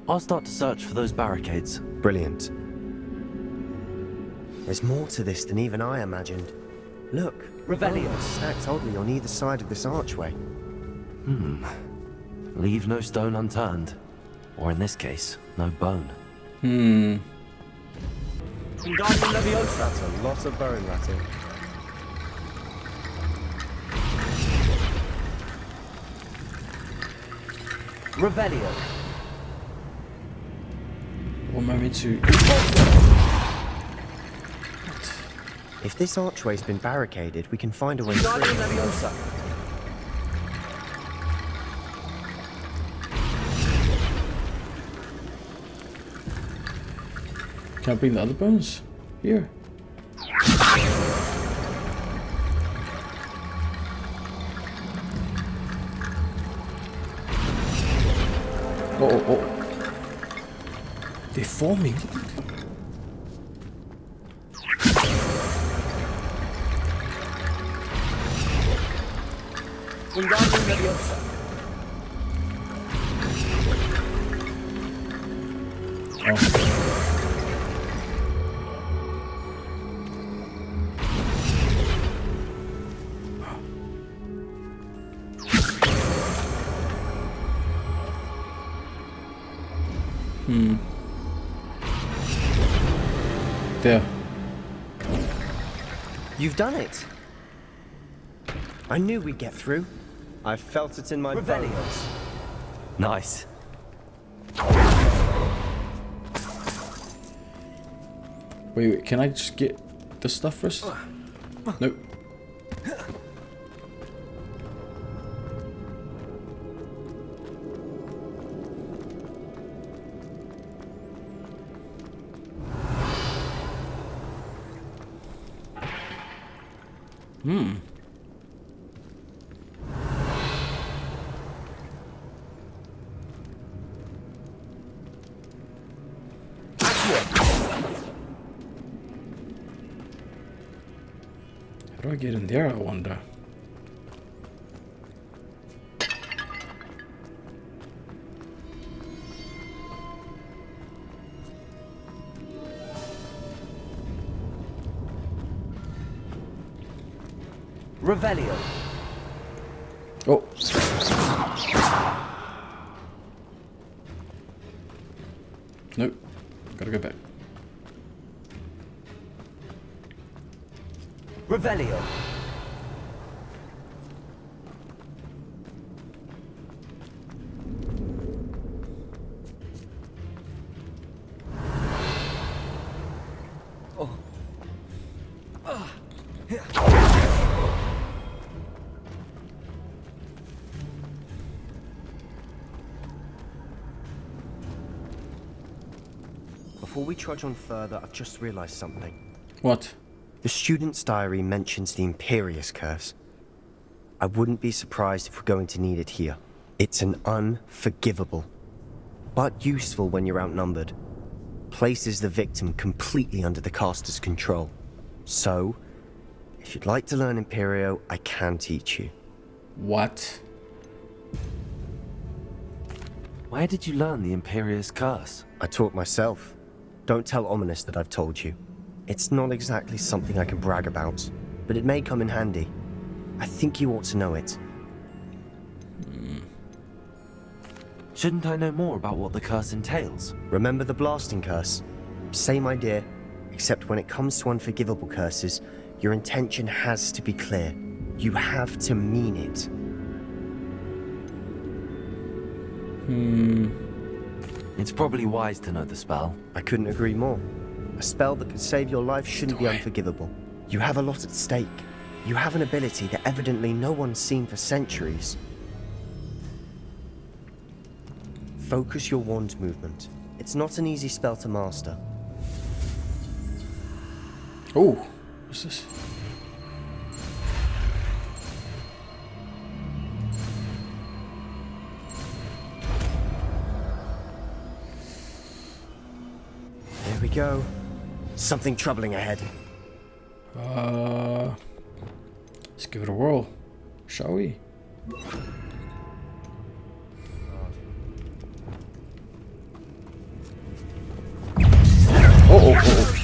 I'll start to search for those barricades.
Brilliant. There's more to this than even I imagined. Look,
Revelio.
Stacked oddly on either side of this archway.
Leave no stone unturned. Or in this case, no bone.
That's a lot of bone ratting.
Revelio.
What am I meant to...
If this archway's been barricaded, we can find a way through.
Can I bring the other bones? Here. Oh. They're forming.
Wingardium Leviosa.
There.
You've done it. I knew we'd get through. I felt it in my bones.
Nice.
Wait, can I just get the stuff first? Nope. How do I get in there, I wonder?
Revelio.
Oh. Nope. Gotta go back.
Revelio.
Before we trudge on further, I've just realized something.
What?
The student's diary mentions the Imperious Curse. I wouldn't be surprised if we're going to need it here. It's an unforgivable, but useful when you're outnumbered. Places the victim completely under the caster's control. So, if you'd like to learn Imperio, I can teach you.
What?
Where did you learn the Imperious Curse?
I taught myself. Don't tell Ominis that I've told you. It's not exactly something I can brag about, but it may come in handy. I think you ought to know it.
Shouldn't I know more about what the curse entails?
Remember the blasting curse? Same idea, except when it comes to unforgivable curses, your intention has to be clear. You have to mean it.
It's probably wise to know the spell.
I couldn't agree more. A spell that could save your life shouldn't be unforgivable. You have a lot at stake. You have an ability that evidently no one's seen for centuries. Focus your wand movement. It's not an easy spell to master.
Oh, what's this?
There we go. Something troubling ahead.
Let's give it a whirl, shall we? Oh.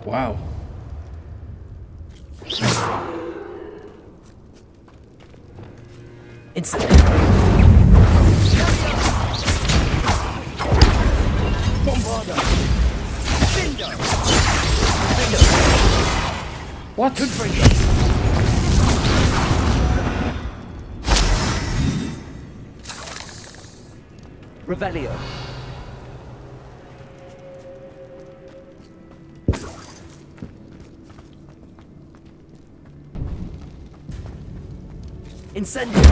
Wow. What?
Revelio. Incendio.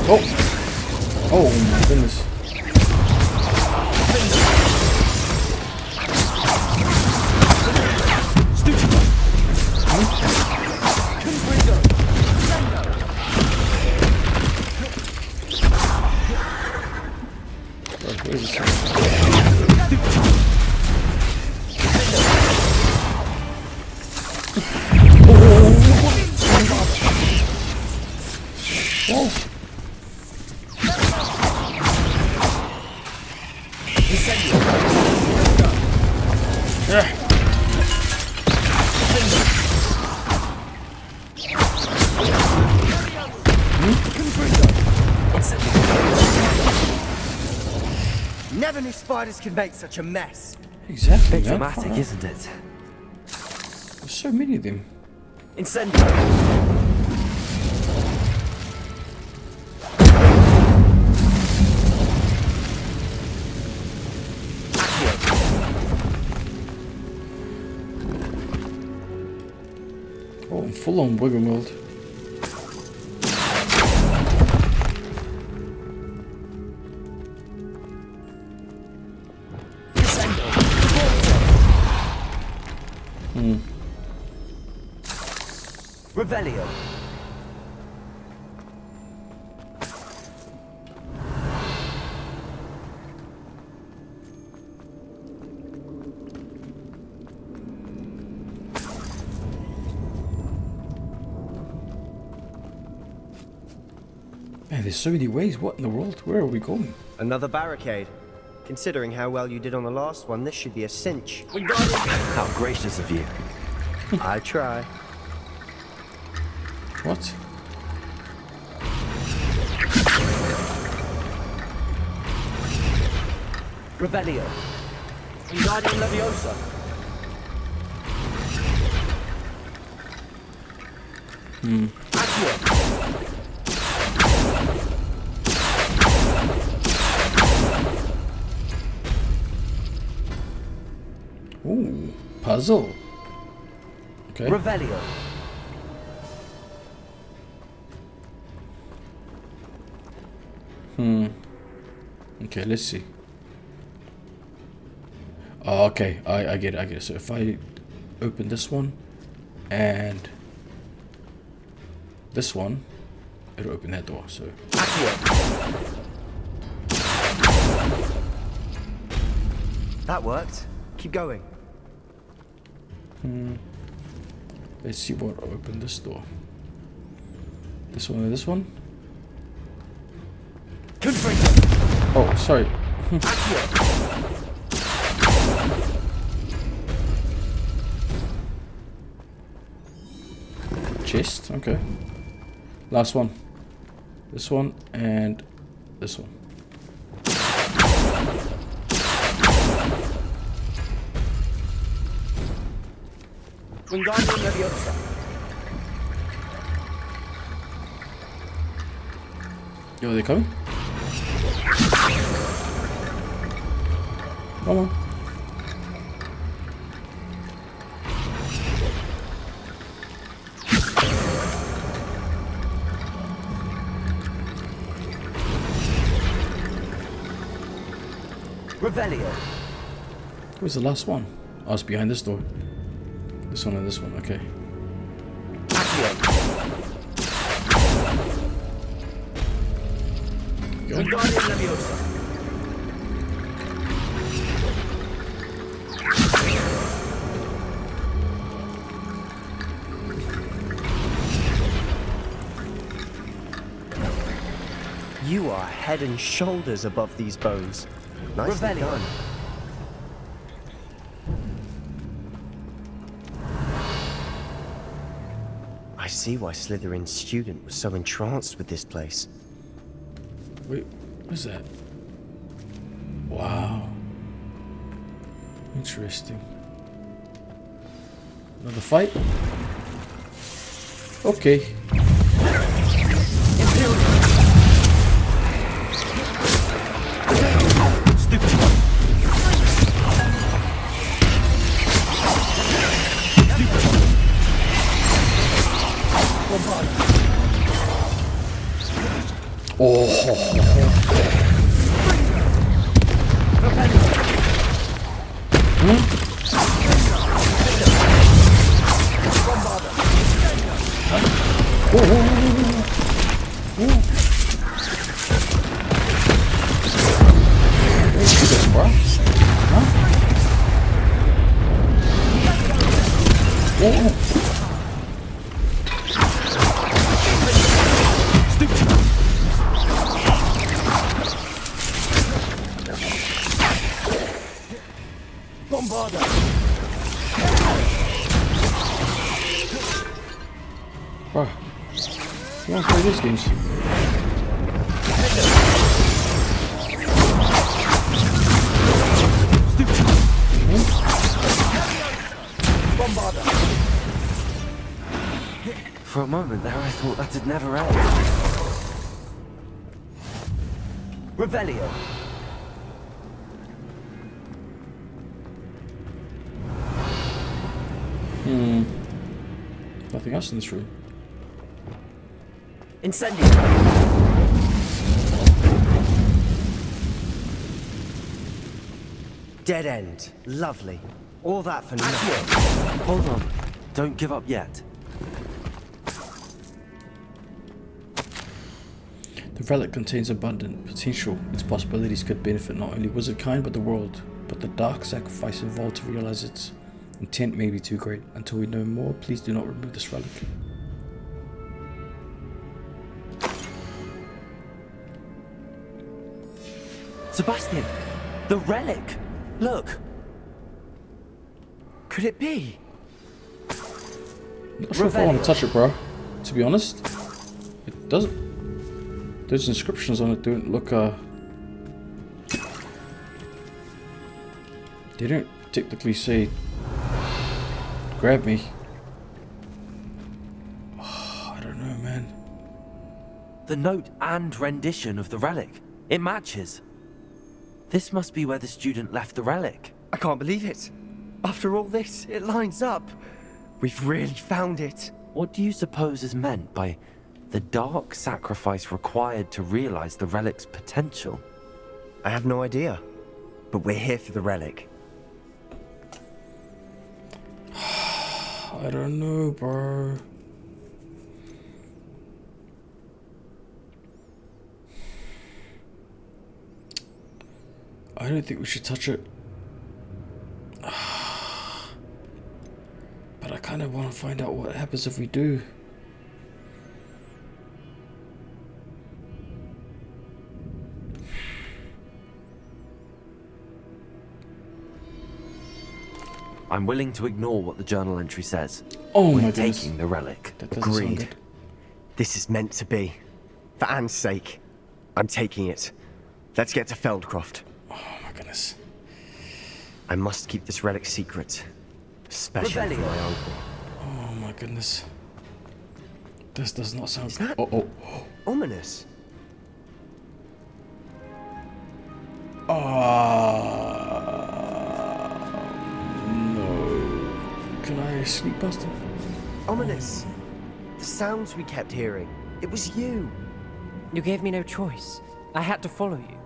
Oh! Oh my goodness.
Never knew spiders could make such a mess.
Exactly,
Bit
man.
dramatic, isn't it?
There's so many of them.
Incendio.
Oh, I'm full on wiggle world.
Revelio.
Man, there's so many ways. What in the world? Where are we going?
Another barricade. Considering how well you did on the last one, this should be a cinch.
How gracious of you.
I try.
What?
Revelio. Wingardium Leviosa. Accio.
Ooh, puzzle. Okay.
Revelio.
Okay, let's see. Oh, okay, I get it, So if I open this one and this one, it'll open that door, so.
That worked. Keep going.
Let's see what will open this door. This one or this one? Oh, sorry. Chest, okay. Last one. This one and this one.
Wingardium Leviosa.
Yo, are they coming? Come on.
Revelio.
Where's the last one? Oh, it's behind this door. This one and this one, okay. Go.
Wingardium Leviosa.
You are head and shoulders above these bones. Nicely
Revelio.
done. I see why Slytherin's student was so entranced with this place.
Wait, what's that? Wow. Interesting. Another fight? Okay. Bro, you want to play these games?
For a moment there, I thought that'd never end.
Revelio.
Nothing else in this room.
Incendio. Dead end. Lovely. All that for nothing.
Hold on. Don't give up yet.
The relic contains abundant potential. Its possibilities could benefit not only wizard kind but the world. But the dark sacrifice involved to realize its intent may be too great. Until we know more, please do not remove this relic.
Sebastian! The relic! Look!
Could it be?
Not sure if I want to touch it, bro. To be honest, it doesn't. Those inscriptions on it don't look. They don't technically say grab me. Oh, I don't know, man.
The note and rendition of the relic. It matches. This must be where the student left the relic.
I can't believe it. After all this, it lines up. We've really found it.
What do you suppose is meant by the dark sacrifice required to realize the relic's potential?
I have no idea. But we're here for the relic.
I don't know, bro. I don't think we should touch it. But I kind of want to find out what happens if we do.
I'm willing to ignore what the journal entry says.
Oh
We're
my goodness.
taking the relic.
That doesn't sound
Agreed.
good.
This is meant to be. For Anne's sake. I'm taking it. Let's get to Feldcroft.
Oh my goodness.
I must keep this relic secret. Especially for my uncle.
Oh my goodness. This does not sound
Is that ominous?
No. Can I sneak past him?
Ominous. The sounds we kept hearing. It was you.
You gave me no choice. I had to follow you.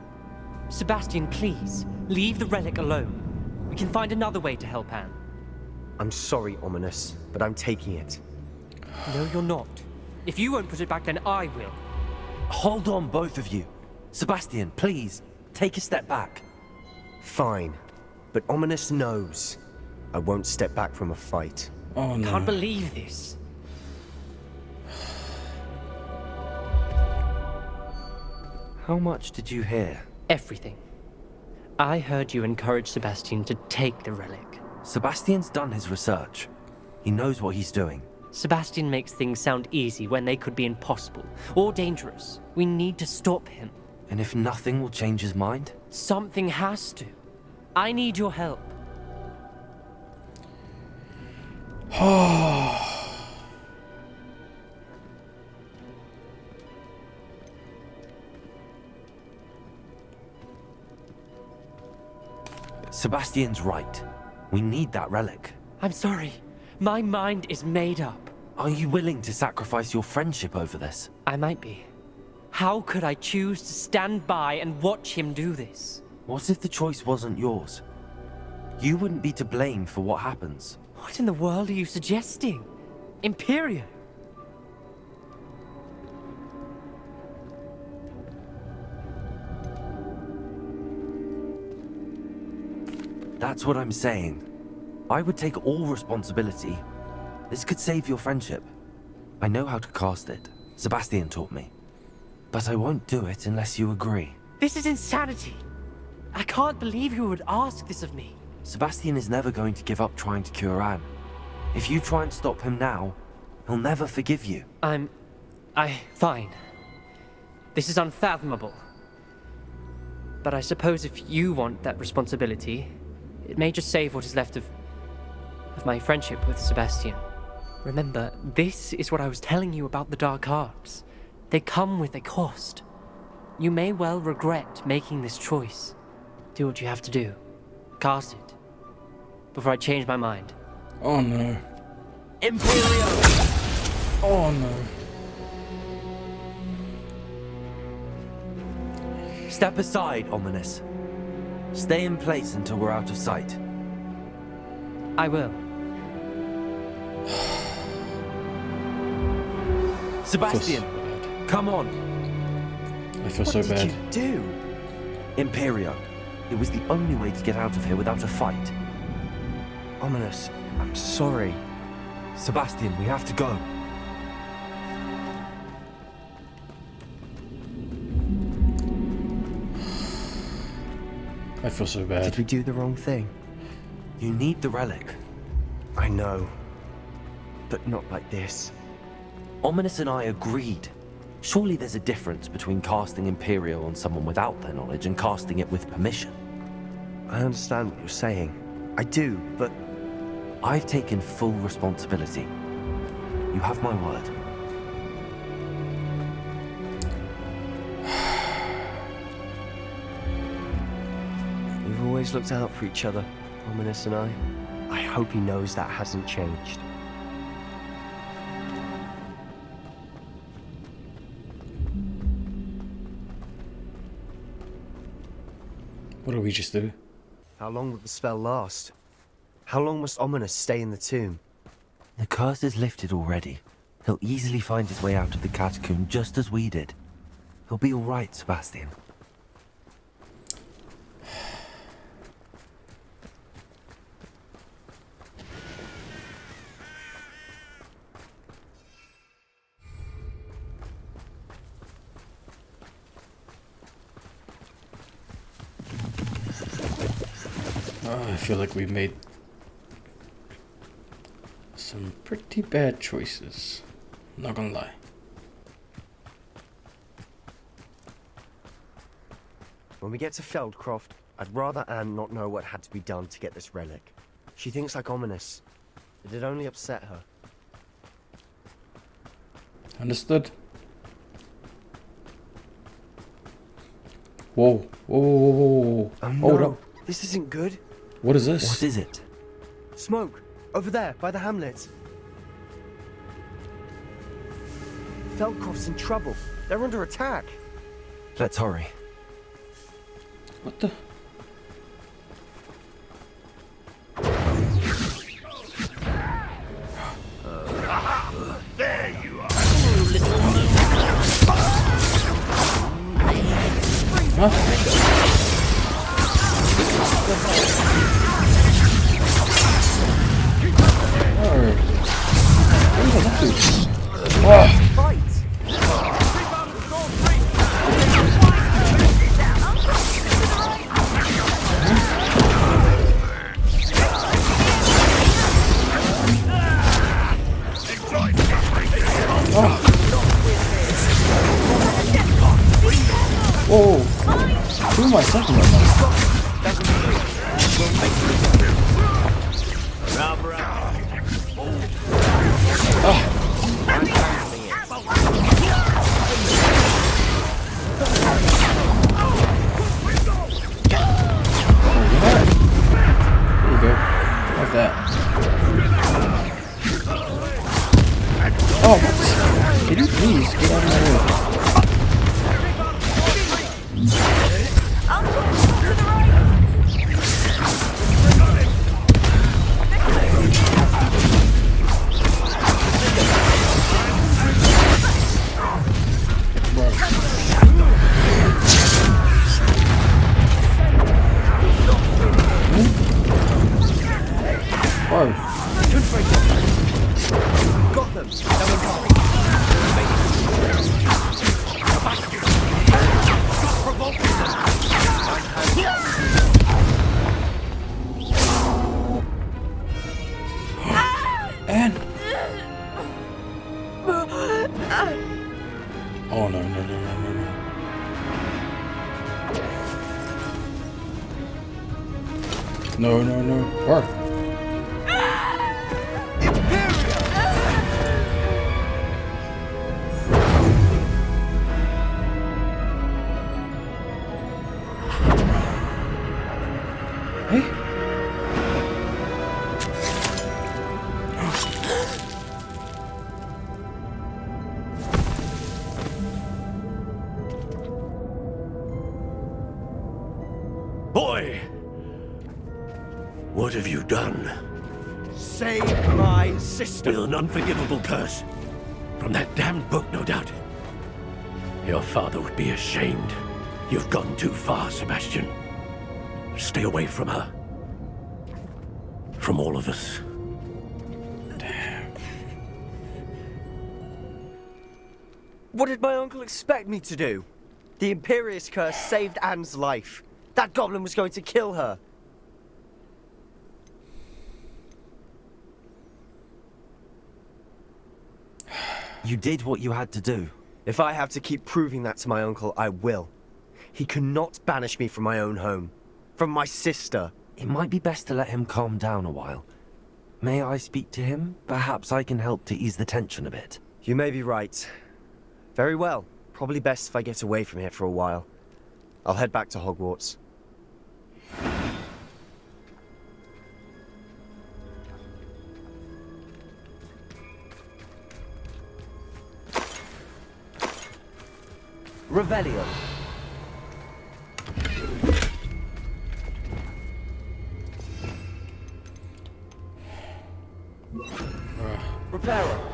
Sebastian, please, leave the relic alone. We can find another way to help Anne.
I'm sorry, Ominous, but I'm taking it.
No, you're not. If you won't put it back, then I will.
Hold on, both of you. Sebastian, please, take a step back.
Fine. But Ominous knows. I won't step back from a fight.
Oh no.
Can't believe this.
How much did you hear?
Everything. I heard you encourage Sebastian to take the relic.
Sebastian's done his research. He knows what he's doing.
Sebastian makes things sound easy when they could be impossible or dangerous. We need to stop him.
And if nothing will change his mind?
Something has to. I need your help.
Sebastian's right. We need that relic.
I'm sorry. My mind is made up.
Are you willing to sacrifice your friendship over this?
I might be. How could I choose to stand by and watch him do this?
What if the choice wasn't yours? You wouldn't be to blame for what happens.
What in the world are you suggesting? Imperio?
That's what I'm saying. I would take all responsibility. This could save your friendship. I know how to cast it. Sebastian taught me. But I won't do it unless you agree.
This is insanity. I can't believe you would ask this of me.
Sebastian is never going to give up trying to cure Anne. If you try and stop him now, he'll never forgive you.
Fine. This is unfathomable. But I suppose if you want that responsibility, it may just save what is left of my friendship with Sebastian. Remember, this is what I was telling you about the dark arts. They come with a cost. You may well regret making this choice. Do what you have to do. Cast it. Before I change my mind.
Oh no.
Imperio!
Oh no.
Step aside, Ominis. Stay in place until we're out of sight.
I will.
Sebastian, come on.
I feel so bad.
What did you do? Imperio. It was the only way to get out of here without a fight.
Ominis, I'm sorry.
Sebastian, we have to go.
I feel so bad.
Did we do the wrong thing?
You need the relic.
I know. But not like this.
Ominis and I agreed. Surely there's a difference between casting Imperio on someone without their knowledge and casting it with permission.
I understand what you're saying. I do, but...
I've taken full responsibility. You have my word.
We've always looked out for each other, Ominis and I. I hope he knows that hasn't changed.
What do we just do?
How long will the spell last? How long must Ominis stay in the tomb?
The curse is lifted already. He'll easily find his way out of the catacomb just as we did. He'll be all right, Sebastian.
I feel like we made some pretty bad choices. Not gonna lie.
When we get to Feldcroft, I'd rather Anne not know what had to be done to get this relic. She thinks like Ominis. It'd only upset her.
Understood. Whoa. Whoa, whoa, whoa, whoa, whoa. Hold up.
This isn't good.
What is this?
What is it?
Smoke! Over there, by the hamlet. Feldcroft's in trouble. They're under attack.
Let's hurry.
What the?
There you are.
Whoa! Who am I second right There you go. Like that. Oh, what? Can you please get out of my way?
Got them.
And oh no. No. Where?
Boy! What have you done?
Save my sister.
With an unforgivable curse. From that damned book, no doubt. Your father would be ashamed. You've gone too far, Sebastian. Stay away from her. From all of us.
What did my uncle expect me to do? The Imperious curse saved Anne's life. That goblin was going to kill her.
You did what you had to do.
If I have to keep proving that to my uncle, I will. He cannot banish me from my own home. From my sister.
It might be best to let him calm down a while. May I speak to him? Perhaps I can help to ease the tension a bit.
You may be right. Very well. Probably best if I get away from here for a while. I'll head back to Hogwarts.
Revelio. Reparo.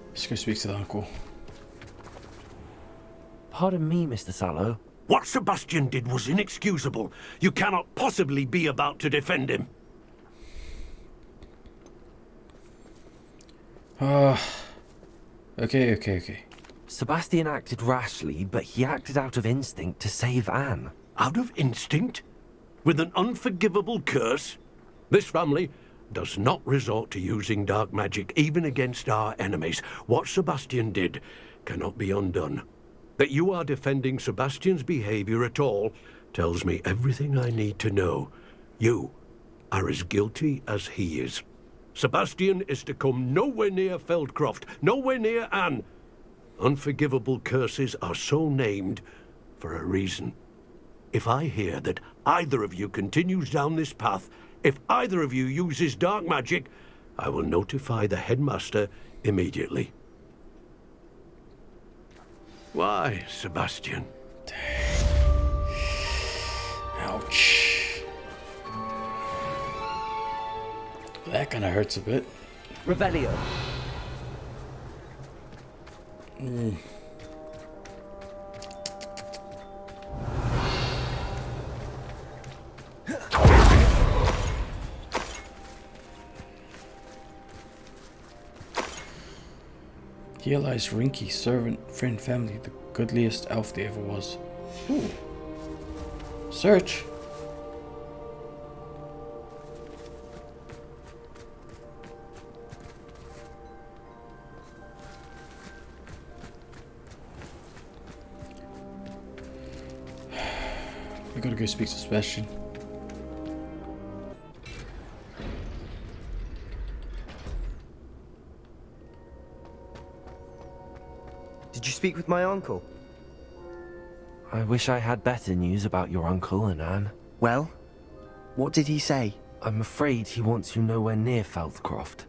Let's go speak to the uncle.
Pardon me, Mr. Sallow.
What Sebastian did was inexcusable. You cannot possibly be about to defend him.
Okay.
Sebastian acted rashly, but he acted out of instinct to save Anne.
Out of instinct? With an unforgivable curse? This family does not resort to using dark magic, even against our enemies. What Sebastian did cannot be undone. That you are defending Sebastian's behavior at all tells me everything I need to know. You are as guilty as he is. Sebastian is to come nowhere near Feldcroft, nowhere near Anne. Unforgivable curses are so named for a reason. If I hear that either of you continues down this path, if either of you uses dark magic, I will notify the headmaster immediately. Why, Sebastian?
Ouch. That kind of hurts a bit.
Revelio.
Here lies Rinky, servant, friend, family, the goodliest elf there ever was. Ooh. Search. We gotta go speak to Sebastian.
Did you speak with my uncle?
I wish I had better news about your uncle and Anne.
Well, what did he say?
I'm afraid he wants you nowhere near Feldcroft.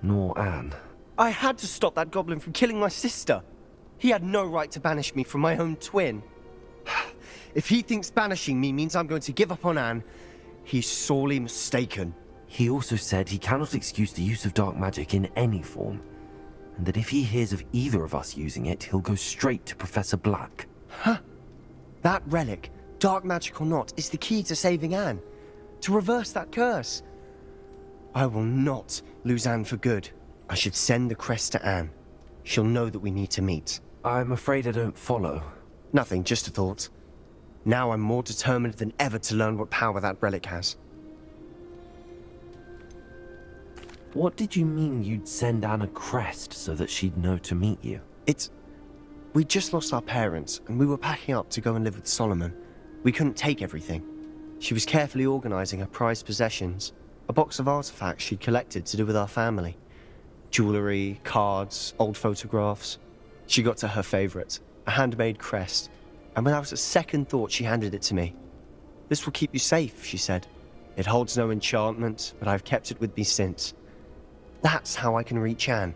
Nor Anne.
I had to stop that goblin from killing my sister. He had no right to banish me from my own twin. If he thinks banishing me means I'm going to give up on Anne, he's sorely mistaken.
He also said he cannot excuse the use of dark magic in any form, and that if he hears of either of us using it, he'll go straight to Professor Black.
Huh? That relic, dark magic or not, is the key to saving Anne. To reverse that curse. I will not lose Anne for good. I should send the crest to Anne. She'll know that we need to meet.
I'm afraid I don't follow.
Nothing, just a thought. Now I'm more determined than ever to learn what power that relic has.
What did you mean you'd send Anne a crest so that she'd know to meet you?
We just lost our parents, and we were packing up to go and live with Solomon. We couldn't take everything. She was carefully organizing her prized possessions, a box of artifacts she'd collected to do with our family. Jewelry, cards, old photographs. She got to her favorite, a handmade crest, and without a second thought she handed it to me. This will keep you safe, she said. It holds no enchantment, but I've kept it with me since. That's how I can reach Anne.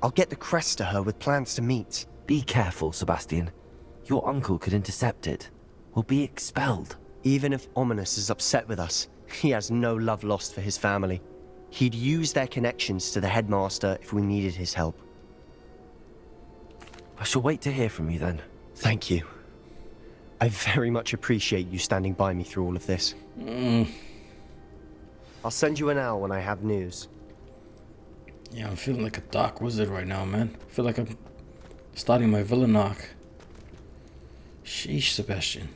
I'll get the crest to her with plans to meet.
Be careful, Sebastian. Your uncle could intercept it. We'll be expelled.
Even if Ominis is upset with us, he has no love lost for his family. He'd use their connections to the headmaster if we needed his help.
I shall wait to hear from you then.
Thank you. I very much appreciate you standing by me through all of this. I'll send you an owl when I have news.
Yeah, I'm feeling like a dark wizard right now, man. I feel like I'm starting my villain arc. Sheesh, Sebastian.